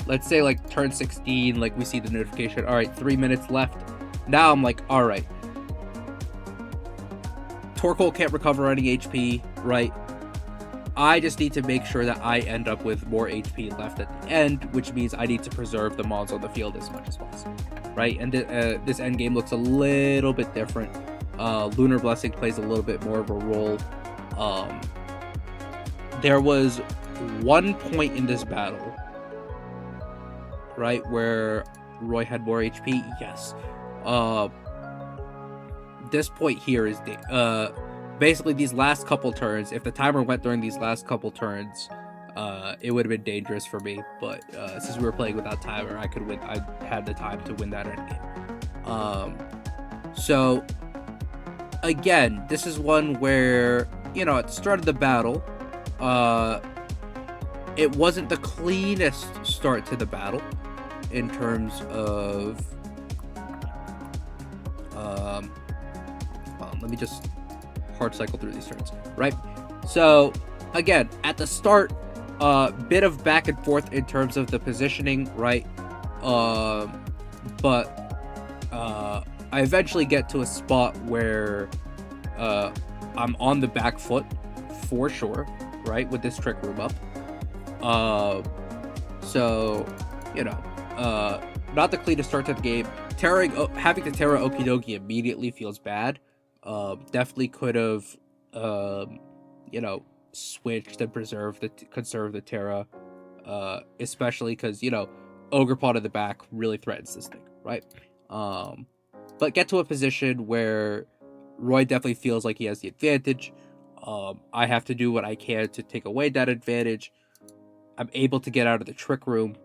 let's say like turn 16, like we see the notification, all right, 3 minutes left. Now I'm like, all right, Torkoal can't recover any HP, right? I just need to make sure that I end up with more HP left at the end, which means I need to preserve the mons on the field as much as possible, right? And this end game looks a little bit different. Lunar Blessing plays a little bit more of a role. There was one point in this battle, right, where Roy had more HP. Yes. This point here is basically these last couple turns. If the timer went during these last couple turns, it would have been dangerous for me. But since we were playing without timer, I could win. I had the time to win that end game. So again, this is one where, you know, at the start of the battle, it wasn't the cleanest start to the battle in terms of let me just hard cycle through these turns, right? So again, at the start, bit of back and forth in terms of the positioning, right? But I eventually get to a spot where I'm on the back foot for sure, right, with this trick room up. So, you know, not the cleanest start to the game. Having to Terra Okidogi immediately feels bad. Definitely could have, you know, switched and conserve the Terra, especially because, you know, Ogre Pawn in the back really threatens this thing, right? But get to a position where Roy definitely feels like he has the advantage. I have to do what I can to take away that advantage. I'm able to get out of the trick room,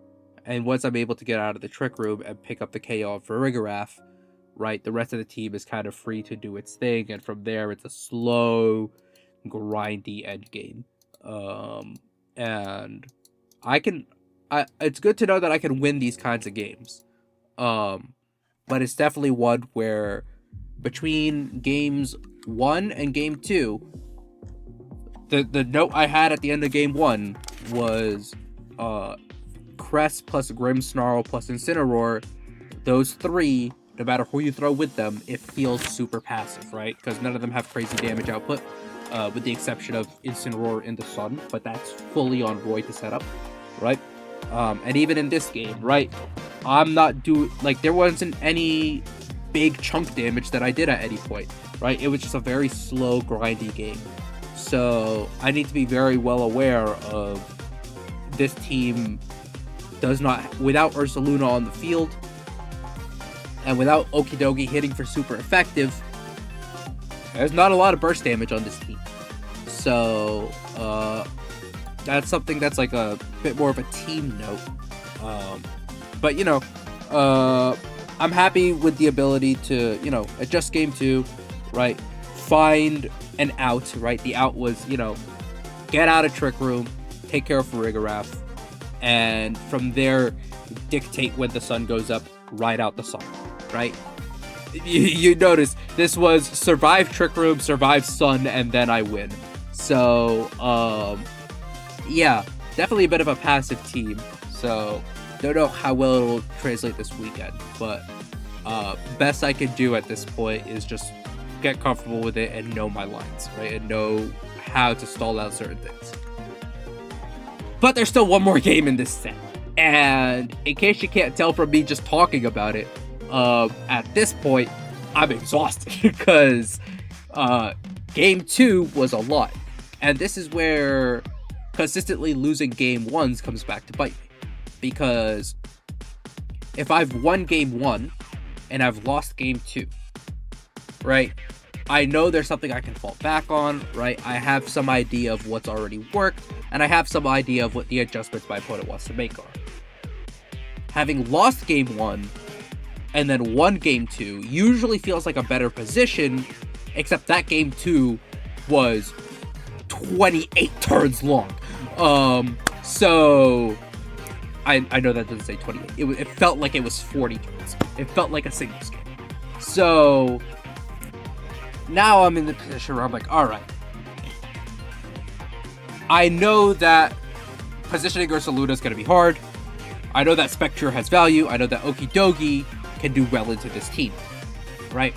and once I'm able to get out of the trick room and pick up the KO for Rigarath, right, the rest of the team is kind of free to do its thing, and from there it's a slow, grindy end game. And it's good to know that I can win these kinds of games. But it's definitely one where between games 1 and game 2, the note I had at the end of game 1 was Crest plus Grimmsnarl plus Incineroar. Those three, no matter who you throw with them, it feels super passive, right? Because none of them have crazy damage output, with the exception of Incineroar in the Sun, but that's fully on Roy to set up, right? And even in this game, right, I'm not there wasn't any big chunk damage that I did at any point, right? It was just a very slow, grindy game. So I need to be very well aware of this team does not, without Ursaluna on the field, and without Okidogi hitting for super effective, there's not a lot of burst damage on this team. So that's something that's like a bit more of a team note. But, you know, I'm happy with the ability to, you know, adjust game 2, right? Find an out, right? The out was, you know, get out of Trick Room, take care of Rigarath, and from there, dictate when the sun goes up, ride out the sun, right? You notice this was survive Trick Room, survive Sun, and then I win. So, yeah, definitely a bit of a passive team. So, don't know how well it'll translate this weekend, but best I can do at this point is just get comfortable with it and know my lines, right? And know how to stall out certain things. But there's still one more game in this set. And in case you can't tell from me just talking about it, at this point, I'm exhausted because game 2 was a lot. And this is where consistently losing game 1s comes back to bite me. Because if I've won game 1 and I've lost game 2, right, I know there's something I can fall back on, right? I have some idea of what's already worked, and I have some idea of what the adjustments my opponent wants to make are. Having lost game 1 and then won game 2 usually feels like a better position, except that game 2 was 28 turns long. So I know that doesn't say 28. It felt like it was 40 turns. It felt like a singles game. So now I'm in the position where I'm like, all right, I know that positioning Ursaluna is going to be hard. I know that Spectre has value. I know that Okidogi can do well into this team, right?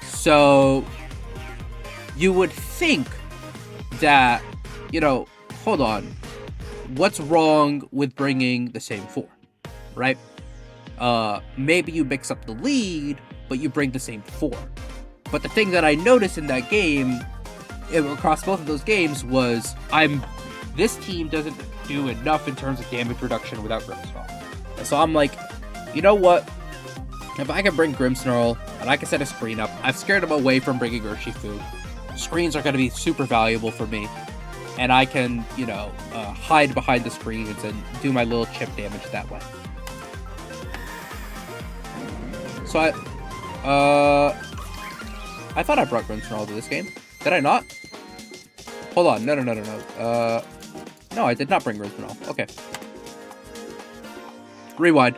So you would think that, hold on, what's wrong with bringing the same 4, right? Maybe you mix up the lead, but you bring the same 4. But the thing that I noticed in that game, across both of those games, was this team doesn't do enough in terms of damage reduction without Grimmsnarl. And so I'm like, you know what? If I can bring Grimmsnarl and I can set a screen up, I've scared him away from bringing Urshifu. Screens are going to be super valuable for me. And I can, hide behind the screens and do my little chip damage that way. So I thought I brought Grimmsnarl to this game. Did I not? Hold on. No. No, I did not bring Grimmsnarl. Okay. Rewind.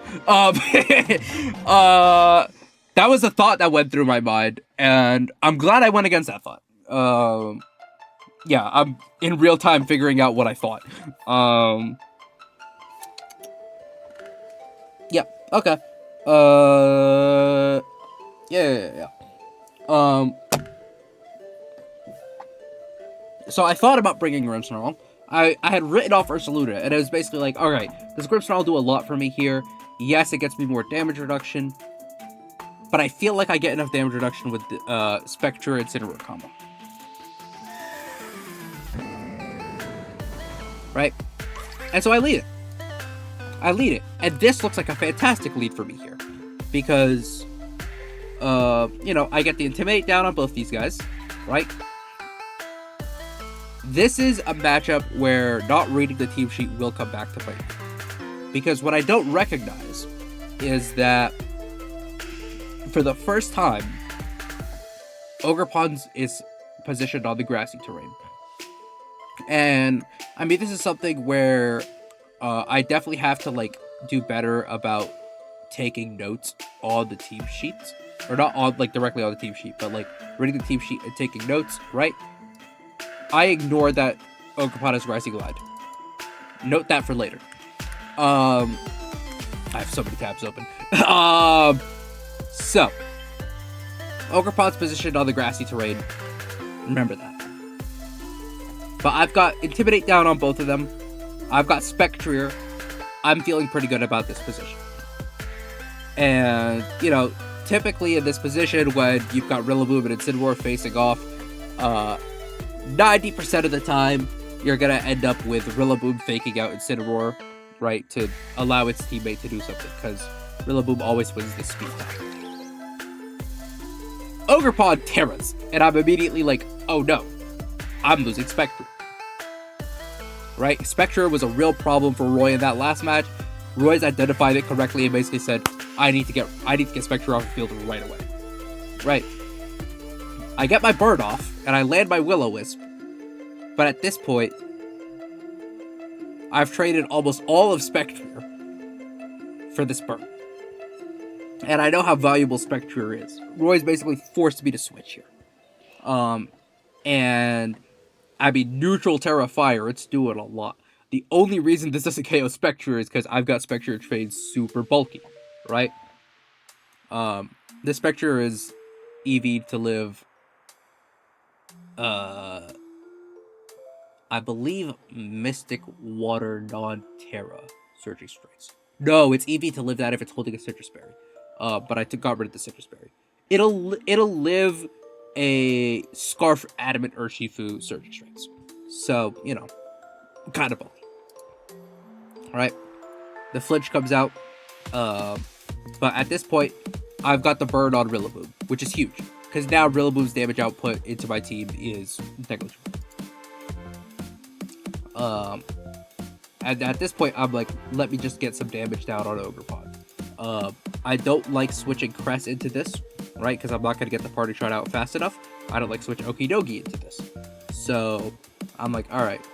That was a thought that went through my mind, and I'm glad I went against that thought. Yeah, I'm in real time figuring out what I thought. Yeah, okay. Yeah. So I thought about bringing Grimmsnarl. I had written off Ursaluda, and it was basically like, alright, does Grimmsnarl do a lot for me here? Yes, it gets me more damage reduction, but I feel like I get enough damage reduction with the Spectre and Incineroar combo. Right? And so I lead it. And this looks like a fantastic lead for me here. Because, I get the Intimidate down on both these guys, right? This is a matchup where not reading the team sheet will come back to bite me. Because what I don't recognize is that for the first time, Ogerpon is positioned on the grassy terrain. And, this is something where I definitely have to, do better about taking notes on the team sheets. Or not on, directly on the team sheet, but, reading the team sheet and taking notes, right? I ignored that Ogerpon has Grassy Glide. Note that for later. I have so many tabs open. So, Ogerpon's positioned on the grassy terrain. Remember that. But I've got Intimidate down on both of them. I've got Spectre. I'm feeling pretty good about this position. And, typically in this position when you've got Rillaboom and Incineroar facing off, 90% of the time, you're going to end up with Rillaboom faking out Incineroar, right, to allow its teammate to do something, because Rillaboom always wins the speed time. Ogerpon Terras, and I'm immediately like, oh no, I'm losing Spectre. Right? Spectre was a real problem for Roy in that last match. Roy's identified it correctly and basically said, I need to get Spectre off the field right away. Right. I get my bird off, and I land my Will-O-Wisp. But at this point, I've traded almost all of Spectre for this bird. And I know how valuable Spectre is. Roy's basically forced me to switch here. And neutral Terra Fire, it's doing a lot. The only reason this doesn't KO Spectre is because I've got Spectre trained super bulky, right? This Spectre is EV'd to live, I believe Mystic Water non-Terra Surging Strikes. No, it's EV to live that if it's holding a Citrus Berry. But I got rid of the Citrus Berry. It'll live a Scarf Adamant Urshifu Surging Strikes. So, kind of bulky. Alright. The flinch comes out. But at this point, I've got the burn on Rillaboom, which is huge. Because now Rillaboom's damage output into my team is negligible. And at this point, I'm like, let me just get some damage down on Ogerpon. I don't like switching Cress into this, right? Because I'm not going to get the party shot out fast enough. I don't like switching Okidogi into this. So, I'm like, alright.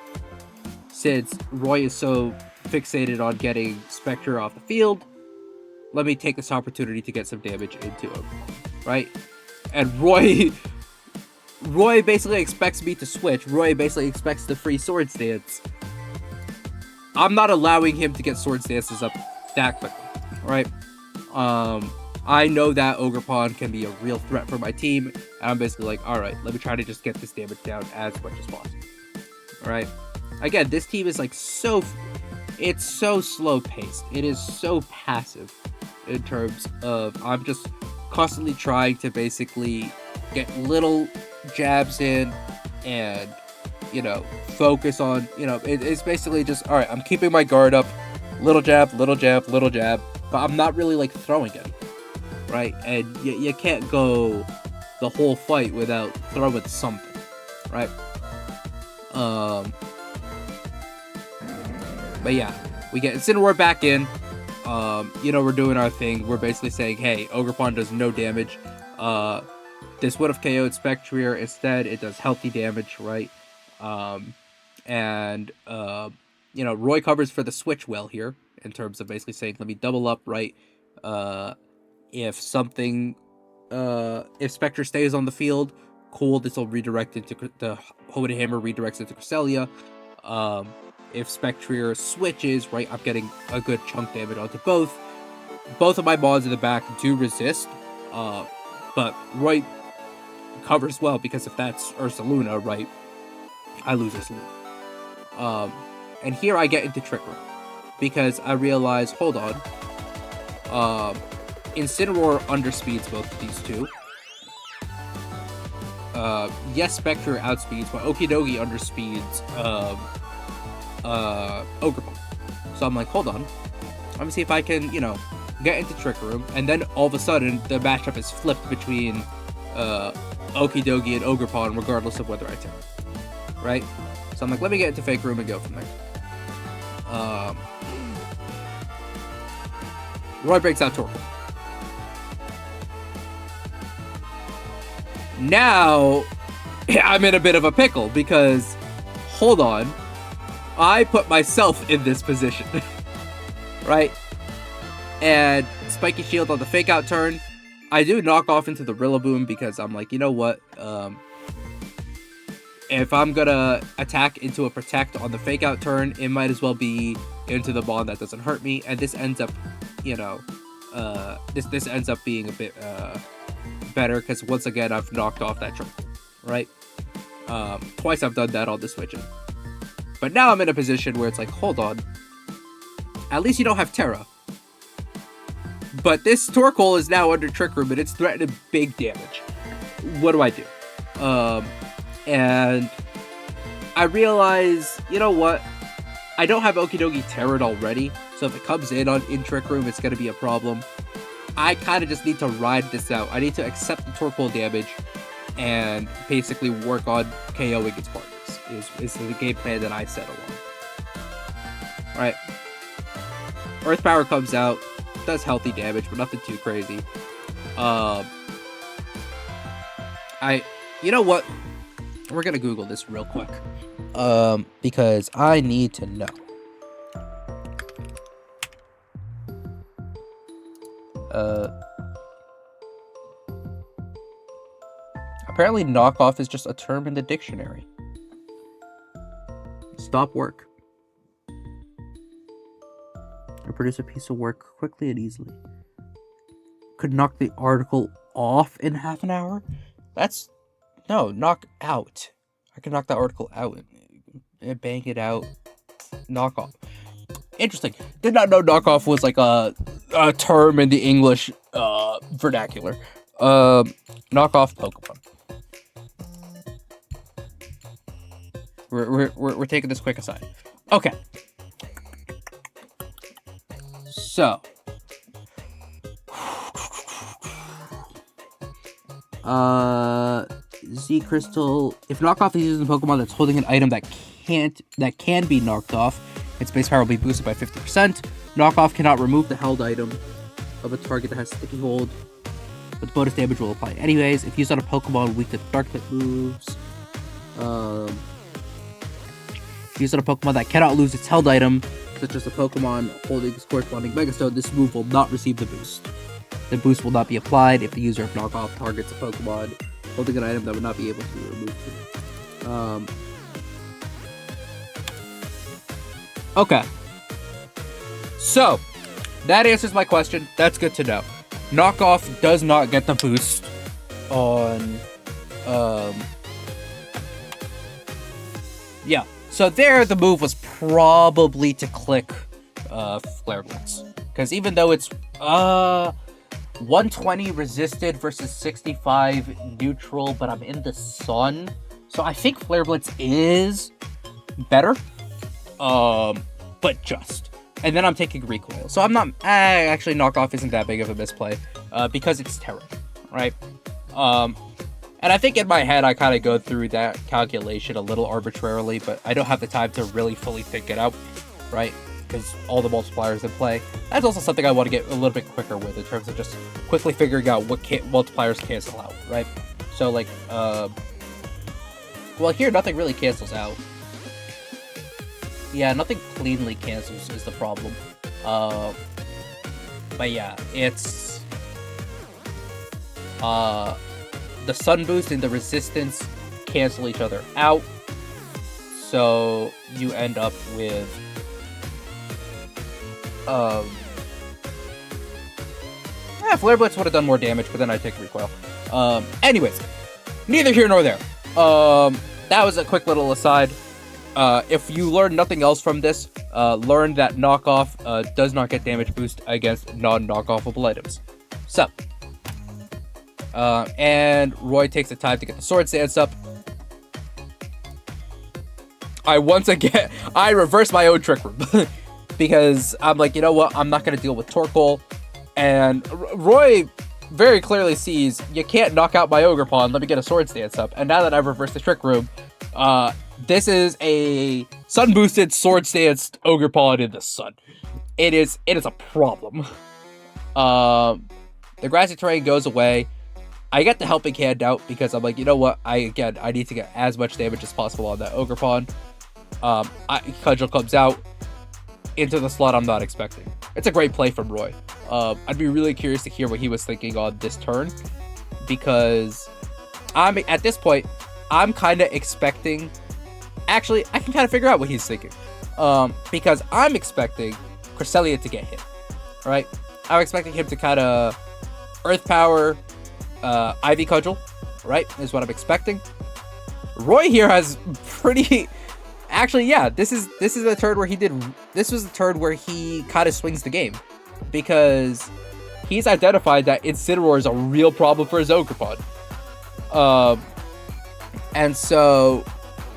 Since Roy is so fixated on getting Spectre off the field, let me take this opportunity to get some damage into Ogerpon, right? And Roy basically expects me to switch. Roy basically expects the free Swords Dance. I'm not allowing him to get sword stances up that quickly, right? I know that Ogerpon can be a real threat for my team, and I'm basically like, alright, let me try to just get this damage down as much as possible. Alright? Again, this team is like it's so slow-paced. It is so passive in terms of I'm just constantly trying to basically get little jabs in and, you know, focus on, you know, it's basically just, alright, I'm keeping my guard up, little jab, little jab, little jab, but I'm not really, like, throwing it, right? And you can't go the whole fight without throwing something, right? But yeah, we get Incineroar back in. You know, we're doing our thing. We're basically saying, hey, Ogerpon does no damage. This would have KO'd Spectrier. Instead, it does healthy damage, right? You know, Roy covers for the switch well here, in terms of basically saying, let me double up, right? If Spectre stays on the field, cool, this will redirect into the Hoenn Hammer redirects into Cresselia. If Spectrier switches, right, I'm getting a good chunk damage onto both. Both of my mods in the back do resist, but Roy covers well, because if that's Ursaluna, right, I lose Ursaluna. And here I get into Trick Room, because I realize, hold on, Incineroar underspeeds both of these two. Yes, Spectre outspeeds, but Okidogi underspeeds Ogerpon. So I'm like, hold on, let me see if I can, you know, get into Trick Room, and then all of a sudden the matchup is flipped between Okidogi and Ogerpon, regardless of whether I turn, right? So I'm like, let me get into Fake Room and go from there. Roy breaks out Torkoal. Now I'm in a bit of a pickle, because hold on, I put myself in this position, right? And Spiky Shield on the fake out turn, I do knock off into the Rillaboom, because I'm like, you know what, if I'm gonna attack into a Protect on the fake out turn, it might as well be into the bond that doesn't hurt me, and this ends up, you know, this ends up being a bit better, because once again I've knocked off that turn, right? Twice I've done that on the switching. But now I'm in a position where it's like, hold on, at least you don't have Terra. But this Torkoal is now under Trick Room, and it's threatening big damage. What do I do? And I realize, you know what? I don't have Okidogi Terra'd already, so if it comes in Trick Room, it's going to be a problem. I kind of just need to ride this out. I need to accept the Torkoal damage and basically work on KOing its partners, is the game plan that I set along. Alright. Earth Power comes out, does healthy damage, but nothing too crazy. You know what? We're gonna Google this real quick. Because I need to know. Apparently knockoff is just a term in the dictionary. Stop work. Or produce a piece of work quickly and easily. Could knock the article off in half an hour? No, knock out. I can knock that article out and bang it out. Knock off. Interesting. Did not know knockoff was like a term in the English vernacular. Knockoff Pokemon. We're taking this quick aside. Okay. So. Z Crystal. If knockoff is using Pokemon that's holding an item that can be knocked off, its base power will be boosted by 50%. Knockoff cannot remove the held item of a target that has sticky hold, but the bonus damage will apply anyways. If used on a Pokemon weak to dark type moves, if used on a Pokemon that cannot lose its held item, such as a Pokemon holding its corresponding Megastone, this move will not receive the boost. The boost will not be applied if the user of knockoff targets a Pokemon holding an item that would not be able to be removed. Okay, So, that answers my question. That's good to know. Knockoff does not get the boost on, yeah. So there, the move was probably to click, Flare Blitz. Because even though it's, 120 resisted versus 65 neutral, but I'm in the sun, so I think Flare Blitz is better, but just. And then I'm taking recoil, so I'm not, actually Knockoff isn't that big of a misplay, because it's Terra, right? And I think in my head I kind of go through that calculation a little arbitrarily, but I don't have the time to really fully think it out, right? Because all the multipliers in play. That's also something I want to get a little bit quicker with in terms of just quickly figuring out what multipliers cancel out, right? So like, well, here nothing really cancels out. Yeah, nothing cleanly cancels is the problem. But yeah, it's the sun boost and the resistance cancel each other out, so you end up with Flare Blitz would have done more damage, but then I take recoil. Anyways, neither here nor there. That was a quick little aside. If you learn nothing else from this, learn that Knockoff does not get damage boost against non-knockoffable items. So, and Roy takes the time to get the sword stance up. I reverse my own trick room. Because I'm like, you know what, I'm not going to deal with Torkoal. And Roy very clearly sees, you can't knock out my Ogre Pawn, let me get a sword stance up. And now that I've reversed the trick room, this is a sun-boosted, sword-stanced Ogre Pawn in the sun. It is a problem. The grassy terrain goes away. I get the helping hand out because I'm like, you know what, I need to get as much damage as possible on that Ogre Pawn. Cudgel comes out into the slot I'm not expecting. It's a great play from Roy. I'd be really curious to hear what he was thinking on this turn, because at this point, I'm kind of expecting... Actually, I can kind of figure out what he's thinking. Because I'm expecting Cresselia to get hit, right? I'm expecting him to kind of Earth Power, Ivy Cudgel, right? Is what I'm expecting. Roy here has pretty... Actually, yeah, this is the turn where he did... This was the turn where he kind of swings the game. Because he's identified that Incineroar is a real problem for his Ogre Pawn. And so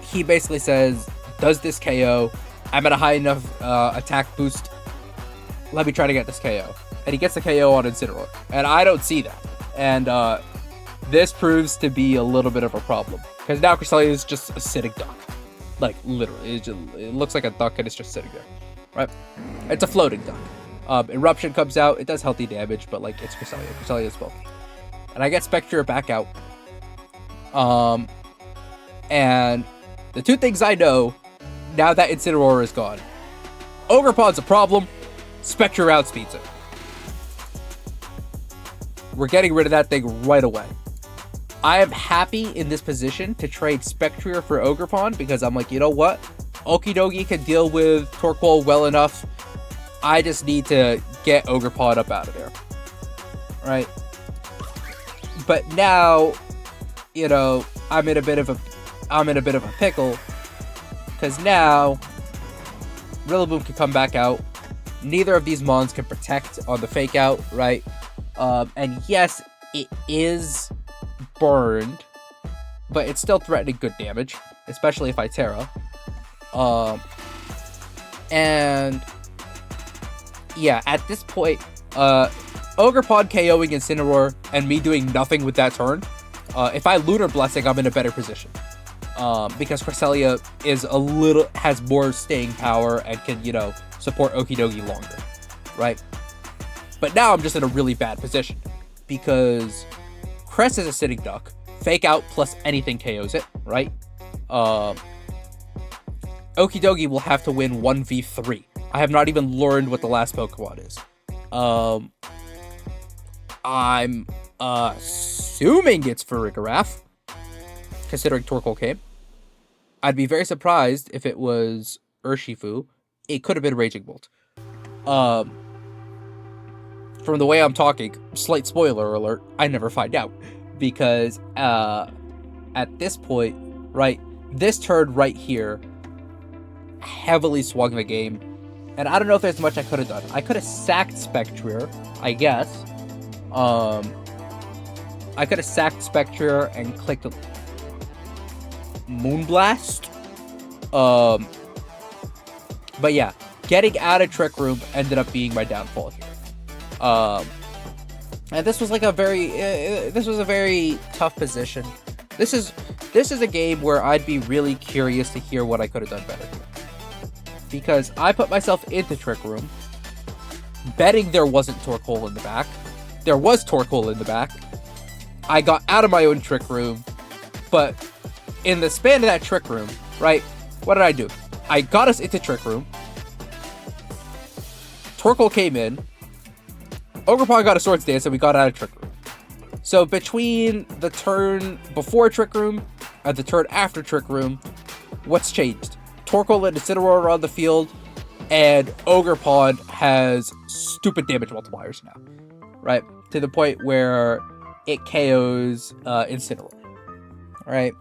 he basically says, does this KO? I'm at a high enough attack boost. Let me try to get this KO. And he gets the KO on Incineroar. And I don't see that. And this proves to be a little bit of a problem. Because now Cresselia is just a sitting duck. Like, literally. It looks like a duck and it's just sitting there. Right? It's a floating duck. Eruption comes out. It does healthy damage, but, like, it's Cresselia. Cresselia is both. And I get Spectre back out. And the two things I know, now that Incineroar is gone. Ogre Pawn's a problem. Spectre outspeeds it. We're getting rid of that thing right away. I am happy in this position to trade Spectre for Ogre Pawn, because I'm like, you know what? Okidogi can deal with Torkoal well enough. I just need to get Ogre Pawn up out of there. Right? But now, you know, I'm in a bit of a pickle, because now Rillaboom can come back out. Neither of these mons can protect on the fake out, right? And yes, it is burned, but it's still threatening good damage, especially if I Terra. And yeah, at this point, Ogre Pawn KOing Incineroar and me doing nothing with that turn, if I Lunar Blessing, I'm in a better position. Because Cresselia has more staying power and can, you know, support Okidogi longer, right? But now I'm just in a really bad position, because Cress is a sitting duck. Fake out plus anything KOs it, right? Okidogi will have to win 1v3. I have not even learned what the last Pokemon is. I'm assuming it's Farigiraf, considering Torkoal came. I'd be very surprised if it was Urshifu. It could have been Raging Bolt. From the way I'm talking, slight spoiler alert, I never find out. Because at this point, right, this turn right here heavily swung the game. And I don't know if there's much I could have done. I could have sacked Spectrier, I guess. I could have sacked Spectrier and clicked Moonblast. But yeah, getting out of Trick Room ended up being my downfall here. And this was like a very tough position. This is a game where I'd be really curious to hear what I could have done better here. Because I put myself into Trick Room, betting there wasn't Torkoal in the back. There was Torkoal in the back. I got out of my own Trick Room, but in the span of that Trick Room, right, what did I do? I got us into Trick Room. Torkoal came in. Ogerpon got a Swords Dance, and we got out of Trick Room. So between the turn before Trick Room and the turn after Trick Room, what's changed? Torkoal and Incineroar are on the field, and Ogerpon has stupid damage multipliers now, right? To the point where it KOs Incineroar, right?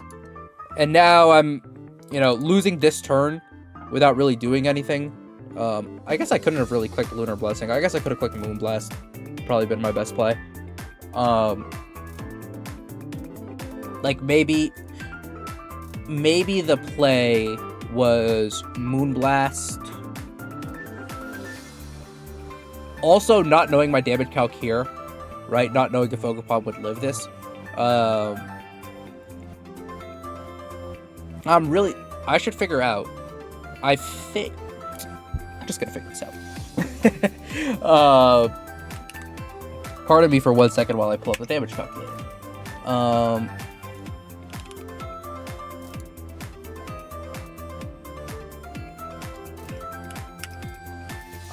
And now I'm, losing this turn without really doing anything. I guess I couldn't have really clicked Lunar Blessing. I guess I could have clicked Moonblast. Probably been my best play. Like maybe the play was Moonblast. Also, not knowing my damage calc here, right? Not knowing if Ogerpon would live this. I should figure out. I'm just gonna figure this out. Pardon me for 1 second while I pull up the damage calculator.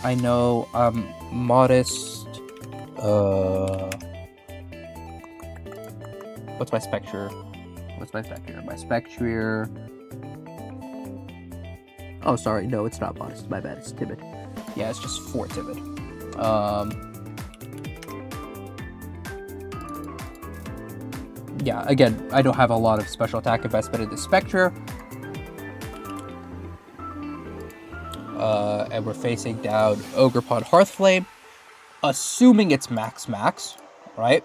I know I'm modest. What's my Spectrier? My Spectrier. Oh, sorry. No, it's not modest. My bad. It's timid. Yeah, it's just 4 timid. Yeah, again, I don't have a lot of special attack investment in the Spectrier. And we're facing down Ogerpon Hearthflame. Assuming it's max, right?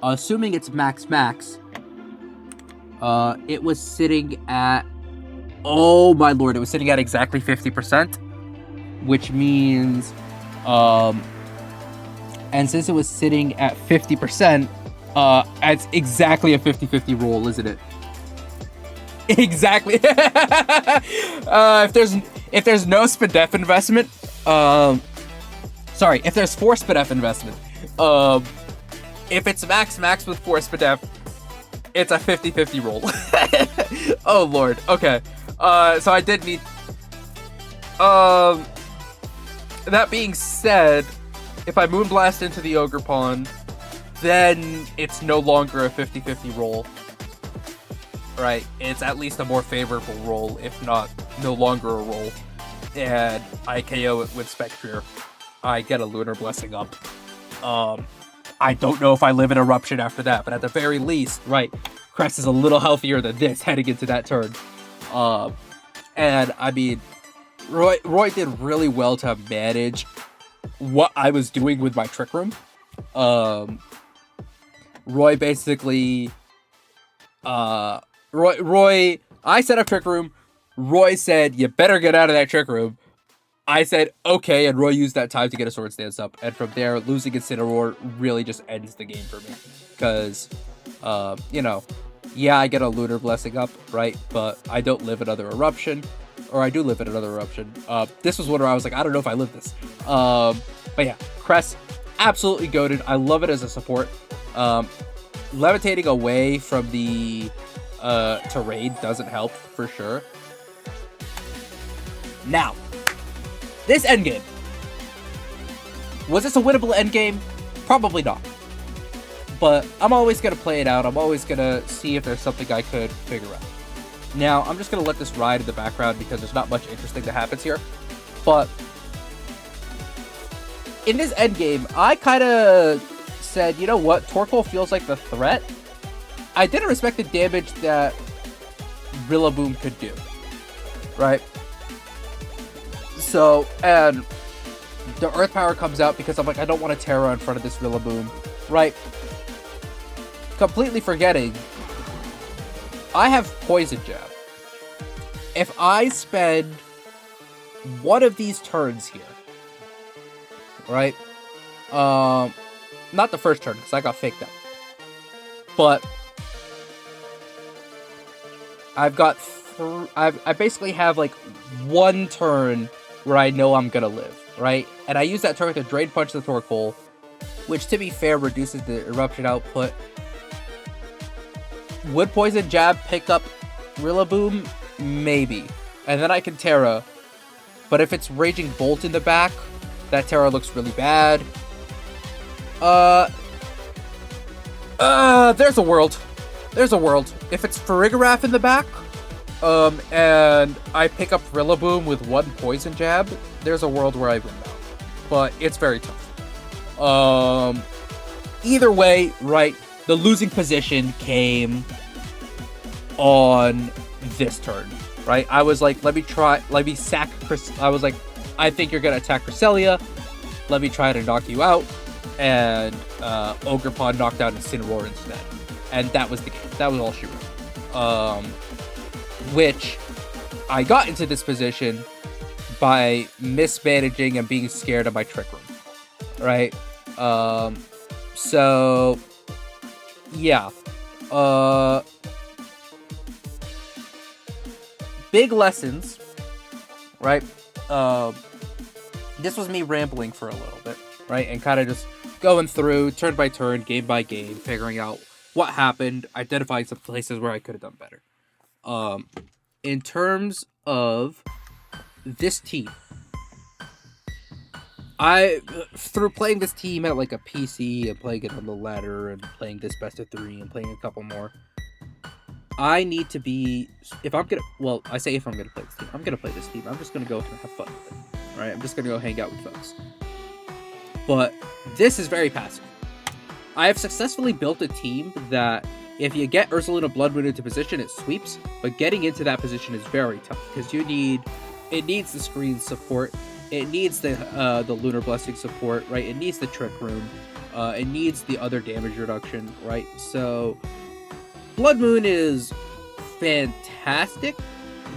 Assuming it's max, it was sitting at... Oh my lord, it was sitting at exactly 50%. Which means... and since it was sitting at 50%, it's exactly a 50-50 roll, isn't it? Exactly. If there's no SPDEF investment, sorry, if there's 4 SPDEF investment, if it's max with 4 SPDEF, it's a 50-50 roll. Oh lord. Okay. So I did need. That being said, if I Moonblast into the Ogerpon, then it's no longer a 50-50 roll. Right? It's at least a more favorable roll, if not no longer a roll. And I KO it with Spectrier. I get a Lunar Blessing up. I don't know if I live in Eruption after that, but at the very least, right, Crest is a little healthier than this heading into that turn. And I mean, Roy did really well to manage what I was doing with my Trick Room. Roy basically, Roy, I set up Trick Room. Roy said, you better get out of that Trick Room. I said, okay, and Roy used that time to get a Swords Dance up. And from there, losing Incineroar really just ends the game for me. Because, yeah, I get a Lunar Blessing up, right? But I don't live another Eruption. Or I do live in another Eruption. This was one where I was like, I don't know if I live this. But yeah, Crest, absolutely goated. I love it as a support. Levitating away from the terrain doesn't help, for sure. Now, this endgame. Was this a winnable endgame? Probably not. But I'm always going to play it out. I'm always going to see if there's something I could figure out. Now, I'm just going to let this ride in the background because there's not much interesting that happens here. But in this endgame, I kind of said, you know what, Torkoal feels like the threat. I didn't respect the damage that Rillaboom could do, right? So, and the Earth Power comes out because I'm like, I don't want a Terra in front of this Rillaboom, right? Completely forgetting, I have Poison Jab. If I spend one of these turns here, right? Not the first turn, because I got faked out. But I've got I basically have like one turn where I know I'm gonna live, right? And I use that turn to Drain Punch the Torkoal, which to be fair reduces the eruption output. Would Poison Jab pick up Rillaboom? Maybe. And then I can Terra. But if it's Raging Bolt in the back, that Terra looks really bad. There's a world. There's a world. If it's Farigiraf in the back, and I pick up Rillaboom with one Poison Jab, there's a world where I win now. But it's very tough. Either way, right, the losing position came on this turn, right? I was like, let me sack Chris. I was like, I think you're gonna attack Cresselia. Let me try to knock you out. And Ogerpon knocked out Incineroar instead. And that was the game. That was all she wrote. Which I got into this position by mismanaging and being scared of my Trick Room. Right? So yeah. Big lessons, right? This was me rambling for a little bit, right? And kind of just going through turn by turn, game by game, figuring out what happened, identifying some places where I could have done better. In terms of this team, through playing this team at like a PC and playing it on the ladder and playing this best of 3 and playing a couple more, I need to be, if I'm gonna play this team, I'm gonna play this team. I'm just gonna go and have fun with it. Alright, I'm just gonna go hang out with folks. But this is very passive. I have successfully built a team that if you get Ursaluna Blood Moon into position, it sweeps, but getting into that position is very tough because it needs the screen support, it needs the Lunar Blessing support, right? It needs the Trick Room, it needs the other damage reduction, right? So Blood Moon is fantastic,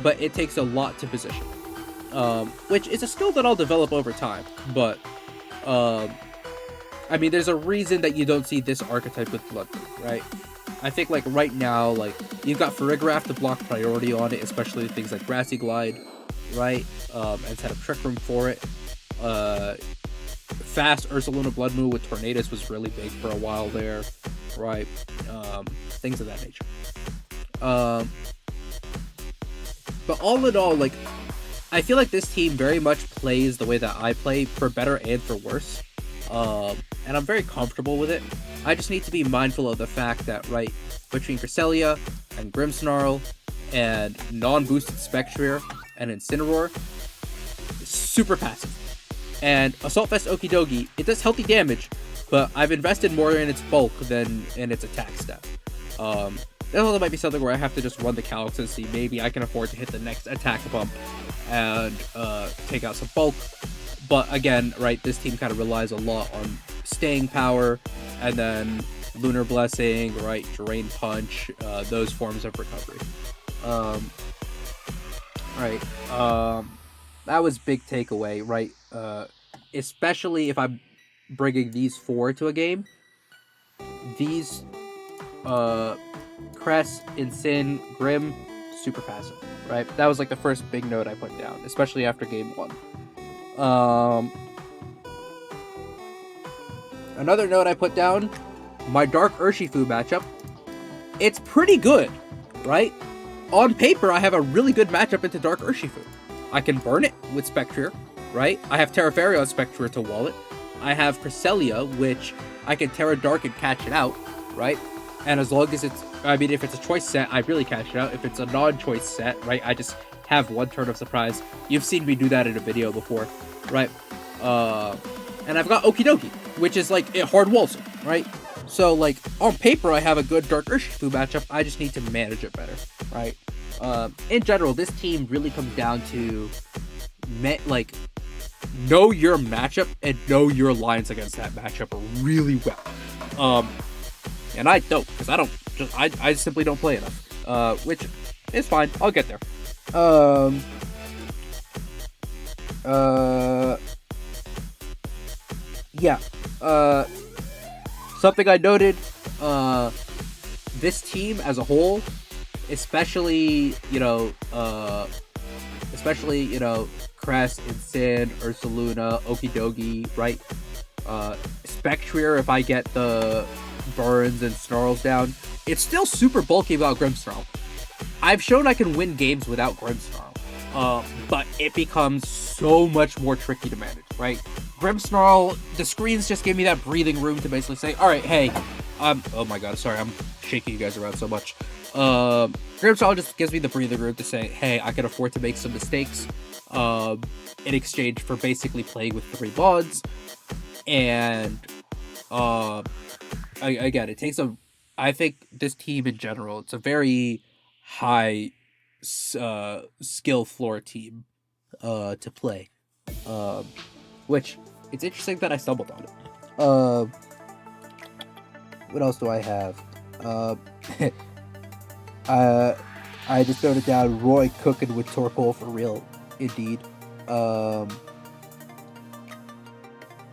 but it takes a lot to position, which is a skill that I'll develop over time. But I mean, there's a reason that you don't see this archetype with Blood Moon, right? I think like right now, like you've got Farigiraf to block priority on it, especially things like Grassy Glide, right? And set up Trick Room for it. Fast Ursaluna Blood Moon with Tornadus was really big for a while there, right? Things of that nature. But all in all, like, I feel like this team very much plays the way that I play, for better and for worse. And I'm very comfortable with it. I just need to be mindful of the fact that, right, between Cresselia and Grimmsnarl and non-boosted Spectrier and Incineroar, super passive. And Assault Vest Okidogi, it does healthy damage, but I've invested more in its bulk than in its attack step. That also might be something where I have to just run the calcs and see maybe I can afford to hit the next attack bump and take out some bulk. But again, right, this team kind of relies a lot on staying power and then Lunar Blessing, right, Drain Punch, those forms of recovery. That was big takeaway, right? Especially if I'm bringing these 4 to a game. These Cress, Incin, Grim, super passive, right? That was like the first big note I put down, especially after game 1. Another note I put down, my Dark Urshifu matchup, it's pretty good, right? On paper, I have a really good matchup into Dark Urshifu. I can burn it with Spectrier, right? I have Terra Fairy on Spectrier to wall it. I have Cresselia, which I can Terra Dark and catch it out, right? And as long as it's, I mean, if it's a choice set, I really catch it out. If it's a non-choice set, right, I just have one turn of surprise. You've seen me do that in a video before, right? and I've got Okie Dokie, which is like a hard Walser, right? So like on paper, I have a good Dark Urshifu matchup. I just need to manage it better, right? In general, this team really comes down to know your matchup and know your lines against that matchup really well. And I don't, because I simply don't play enough. Which is fine. I'll get there. Yeah. Something I noted, this team as a whole, especially, Crest, Instant, Ursaluna, Okidogi, right? Spectrier, if I get the burns and snarls down, it's still super bulky without Grimmsnarl. I've shown I can win games without Grimmsnarl, but it becomes so much more tricky to manage, right? Grimmsnarl, the screens just give me that breathing room to basically say, alright, hey, oh my god, sorry, I'm shaking you guys around so much. Grimmsnarl just gives me the breathing room to say, hey, I can afford to make some mistakes, in exchange for basically playing with 3 mods, and, again, it takes I think this team in general, it's a very high, skill floor team, to play, which, it's interesting that I stumbled on it. What else do I have? I just noted down Roy cooking with Torkoal for real, indeed.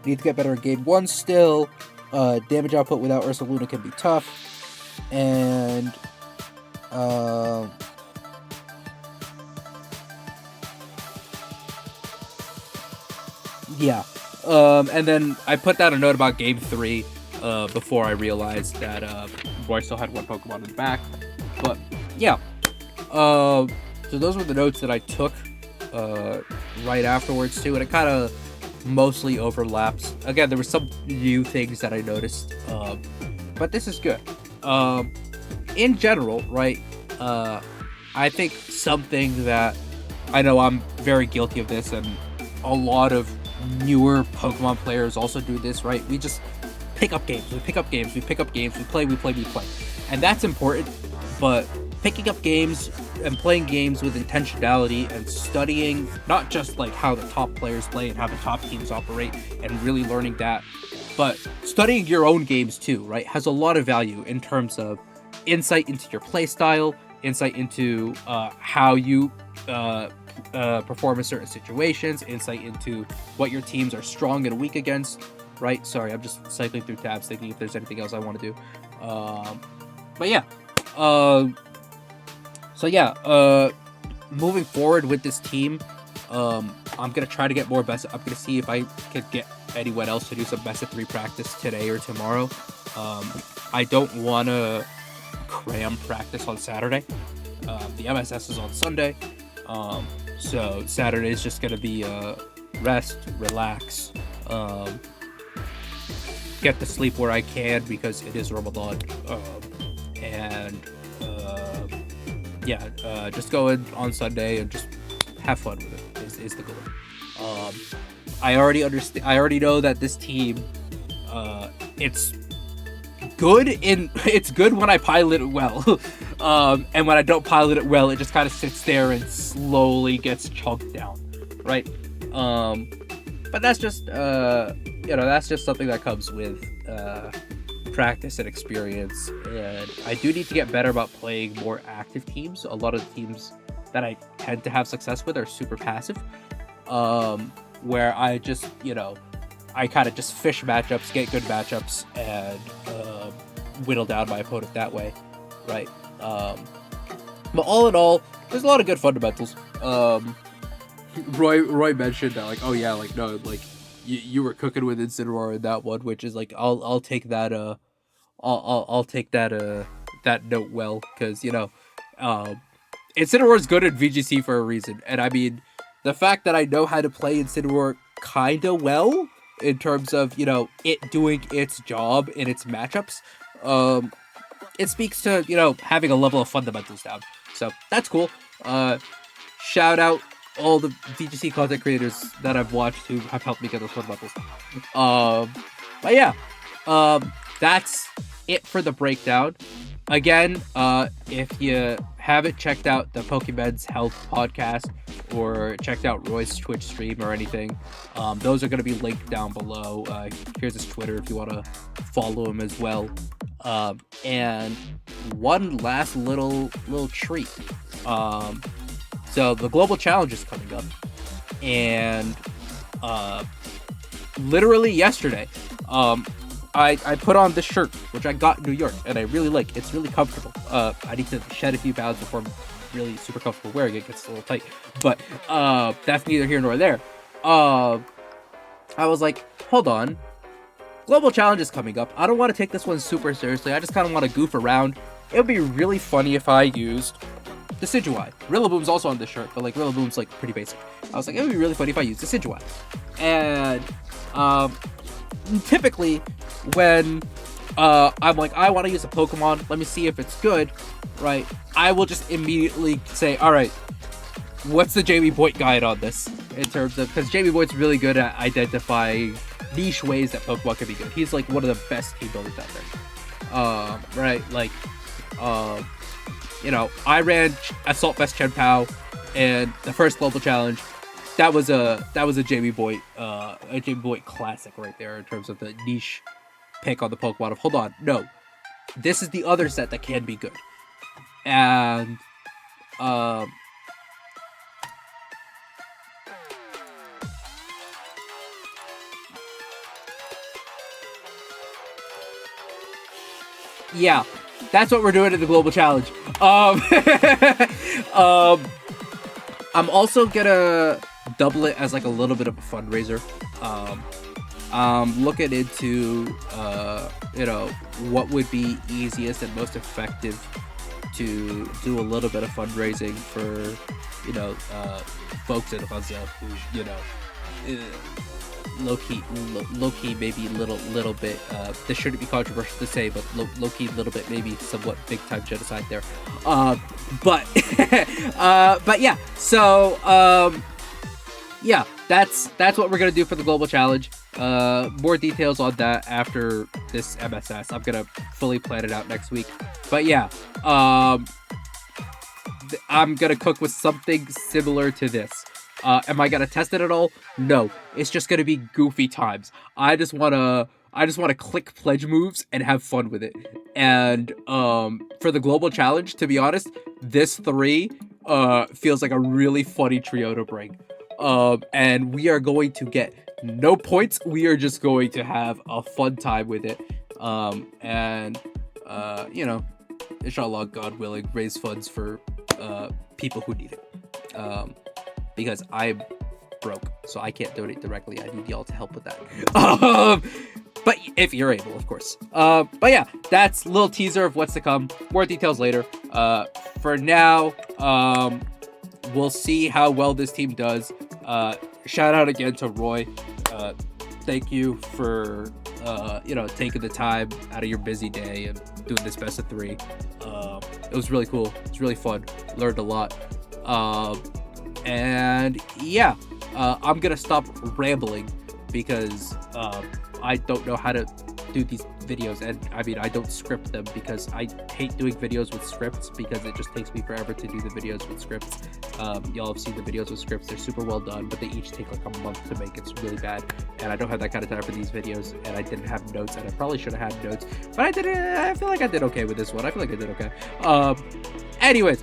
Need to get better in game 1 still. Damage output without Ursaluna can be tough. And yeah. And then I put down a note about game 3 before I realized that Roy still had 1 Pokemon in the back. But yeah. So those were the notes that I took right afterwards too, and it kind of mostly overlaps. Again, there were some new things that I noticed, but this is good. In general, right, I think something that I know I'm very guilty of this, and a lot of newer Pokemon players also do this, right? We just pick up games, we play, and that's important, but picking up games and playing games with intentionality and studying not just like how the top players play and how the top teams operate and really learning that, but studying your own games too, right, has a lot of value in terms of insight into your play style, insight into how you perform in certain situations, insight into what your teams are strong and weak against, right? Sorry, I'm just cycling through tabs thinking if there's anything else I want to do. But yeah. So yeah, moving forward with this team, I'm going to try to get more best. I'm going to see if I could get anyone else to do some best of 3 practice today or tomorrow. I don't want to cram practice on Saturday. The MSS is on Sunday. So Saturday is just going to be rest, relax, get the sleep where I can because it is Ramadan. And yeah, just go in on Sunday and just have fun with it is the goal. I already know that this team, it's good when I pilot it well. And when I don't pilot it well, it just kind of sits there and slowly gets chunked down, right? But that's just that's just something that comes with practice and experience, and I do need to get better about playing more active teams. A lot of the teams that I tend to have success with are super passive, where I just, I kind of just fish matchups, get good matchups, and whittle down my opponent that way, right? But all in all, there's a lot of good fundamentals. Roy mentioned that, like, oh yeah, like, no, like, you were cooking with Incineroar in that one, which is like, I'll take that I'll take that that note well, because Incineroar is good at VGC for a reason, and I mean the fact that I know how to play Incineroar kinda well in terms of it doing its job in its matchups, it speaks to having a level of fundamentals down, so that's cool. Shout out all the VGC content creators that I've watched who have helped me get those fun levels. But yeah, that's it for the breakdown. Again, if you haven't checked out the Pokemon's Health podcast or checked out Roy's Twitch stream or anything, those are going to be linked down below. Here's his Twitter if you want to follow him as well. And one last little treat. So the Global Challenge is coming up, and literally yesterday, I put on this shirt, which I got in New York, and I really like. It's really comfortable. I need to shed a few pounds before I'm really super comfortable wearing it. It gets a little tight, but that's neither here nor there. I was like, hold on. Global Challenge is coming up. I don't want to take this one super seriously. I just kind of want to goof around. It would be really funny if I used the Decidueye. Rillaboom's also on this shirt, but like Rillaboom's like pretty basic. I was like, it would be really funny if I used Decidueye. And typically when I'm like, I want to use a Pokemon, let me see if it's good, right? I will just immediately say, all right, what's the Jamie Boyd guide on this? In terms of, because Jamie Boyd's really good at identifying niche ways that Pokemon can be good. He's like one of the best team builders out there. Right? Like, you know, I ran Assault Vest Chien-Pao, and the first Global Challenge, that was a Jamie Boyd classic right there in terms of the niche pick on the Pokemon of, hold on, no, this is the other set that can be good. And yeah, that's what we're doing in the Global Challenge. I'm also gonna double it as like a little bit of a fundraiser. Looking into you know, what would be easiest and most effective to do a little bit of fundraising for, you know, folks in Hunza who, you know, low-key maybe little bit, this shouldn't be controversial to say, but low-key little bit maybe somewhat big-time genocide there. But yeah, so yeah, that's what we're gonna do for the Global Challenge. More details on that after this MSS. I'm gonna fully plan it out next week. But yeah, I'm gonna cook with something similar to this. Am I gonna test it at all? No. It's just gonna be goofy times. I just wanna click pledge moves and have fun with it. And for the Global Challenge, to be honest, this 3 feels like a really funny trio to bring. And we are going to get no points. We are just going to have a fun time with it. And you know, inshallah, God willing, raise funds for people who need it. Because I'm broke, so I can't donate directly. I need y'all to help with that. But if you're able, of course. But yeah, that's a little teaser of what's to come. More details later. For now, we'll see how well this team does. Shout out again to Roy. Thank you for you know, taking the time out of your busy day and doing this best of 3. It was really cool. It was really fun. Learned a lot. And yeah, I'm gonna stop rambling because I don't know how to do these videos, and I mean, I don't script them because I hate doing videos with scripts because it just takes me forever to do the videos with scripts. Y'all have seen the videos with scripts. They're super well done, but they each take like a month to make. It's really bad, and I don't have that kind of time for these videos, and I didn't have notes, and I probably should have had notes, but I didn't. I feel like I did okay with this one. I feel like I did okay. Anyways,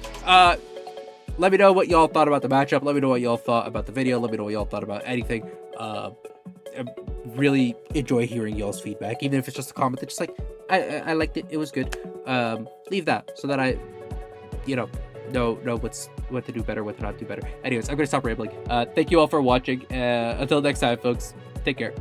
let me know what y'all thought about the matchup. Let me know what y'all thought about the video. Let me know what y'all thought about anything. I really enjoy hearing y'all's feedback, even if it's just a comment that's just like, I liked it, it was good. Leave that so that I, you know what to do better, what to not do better. Anyways, I'm gonna stop rambling. Thank you all for watching. Until next time, folks. Take care.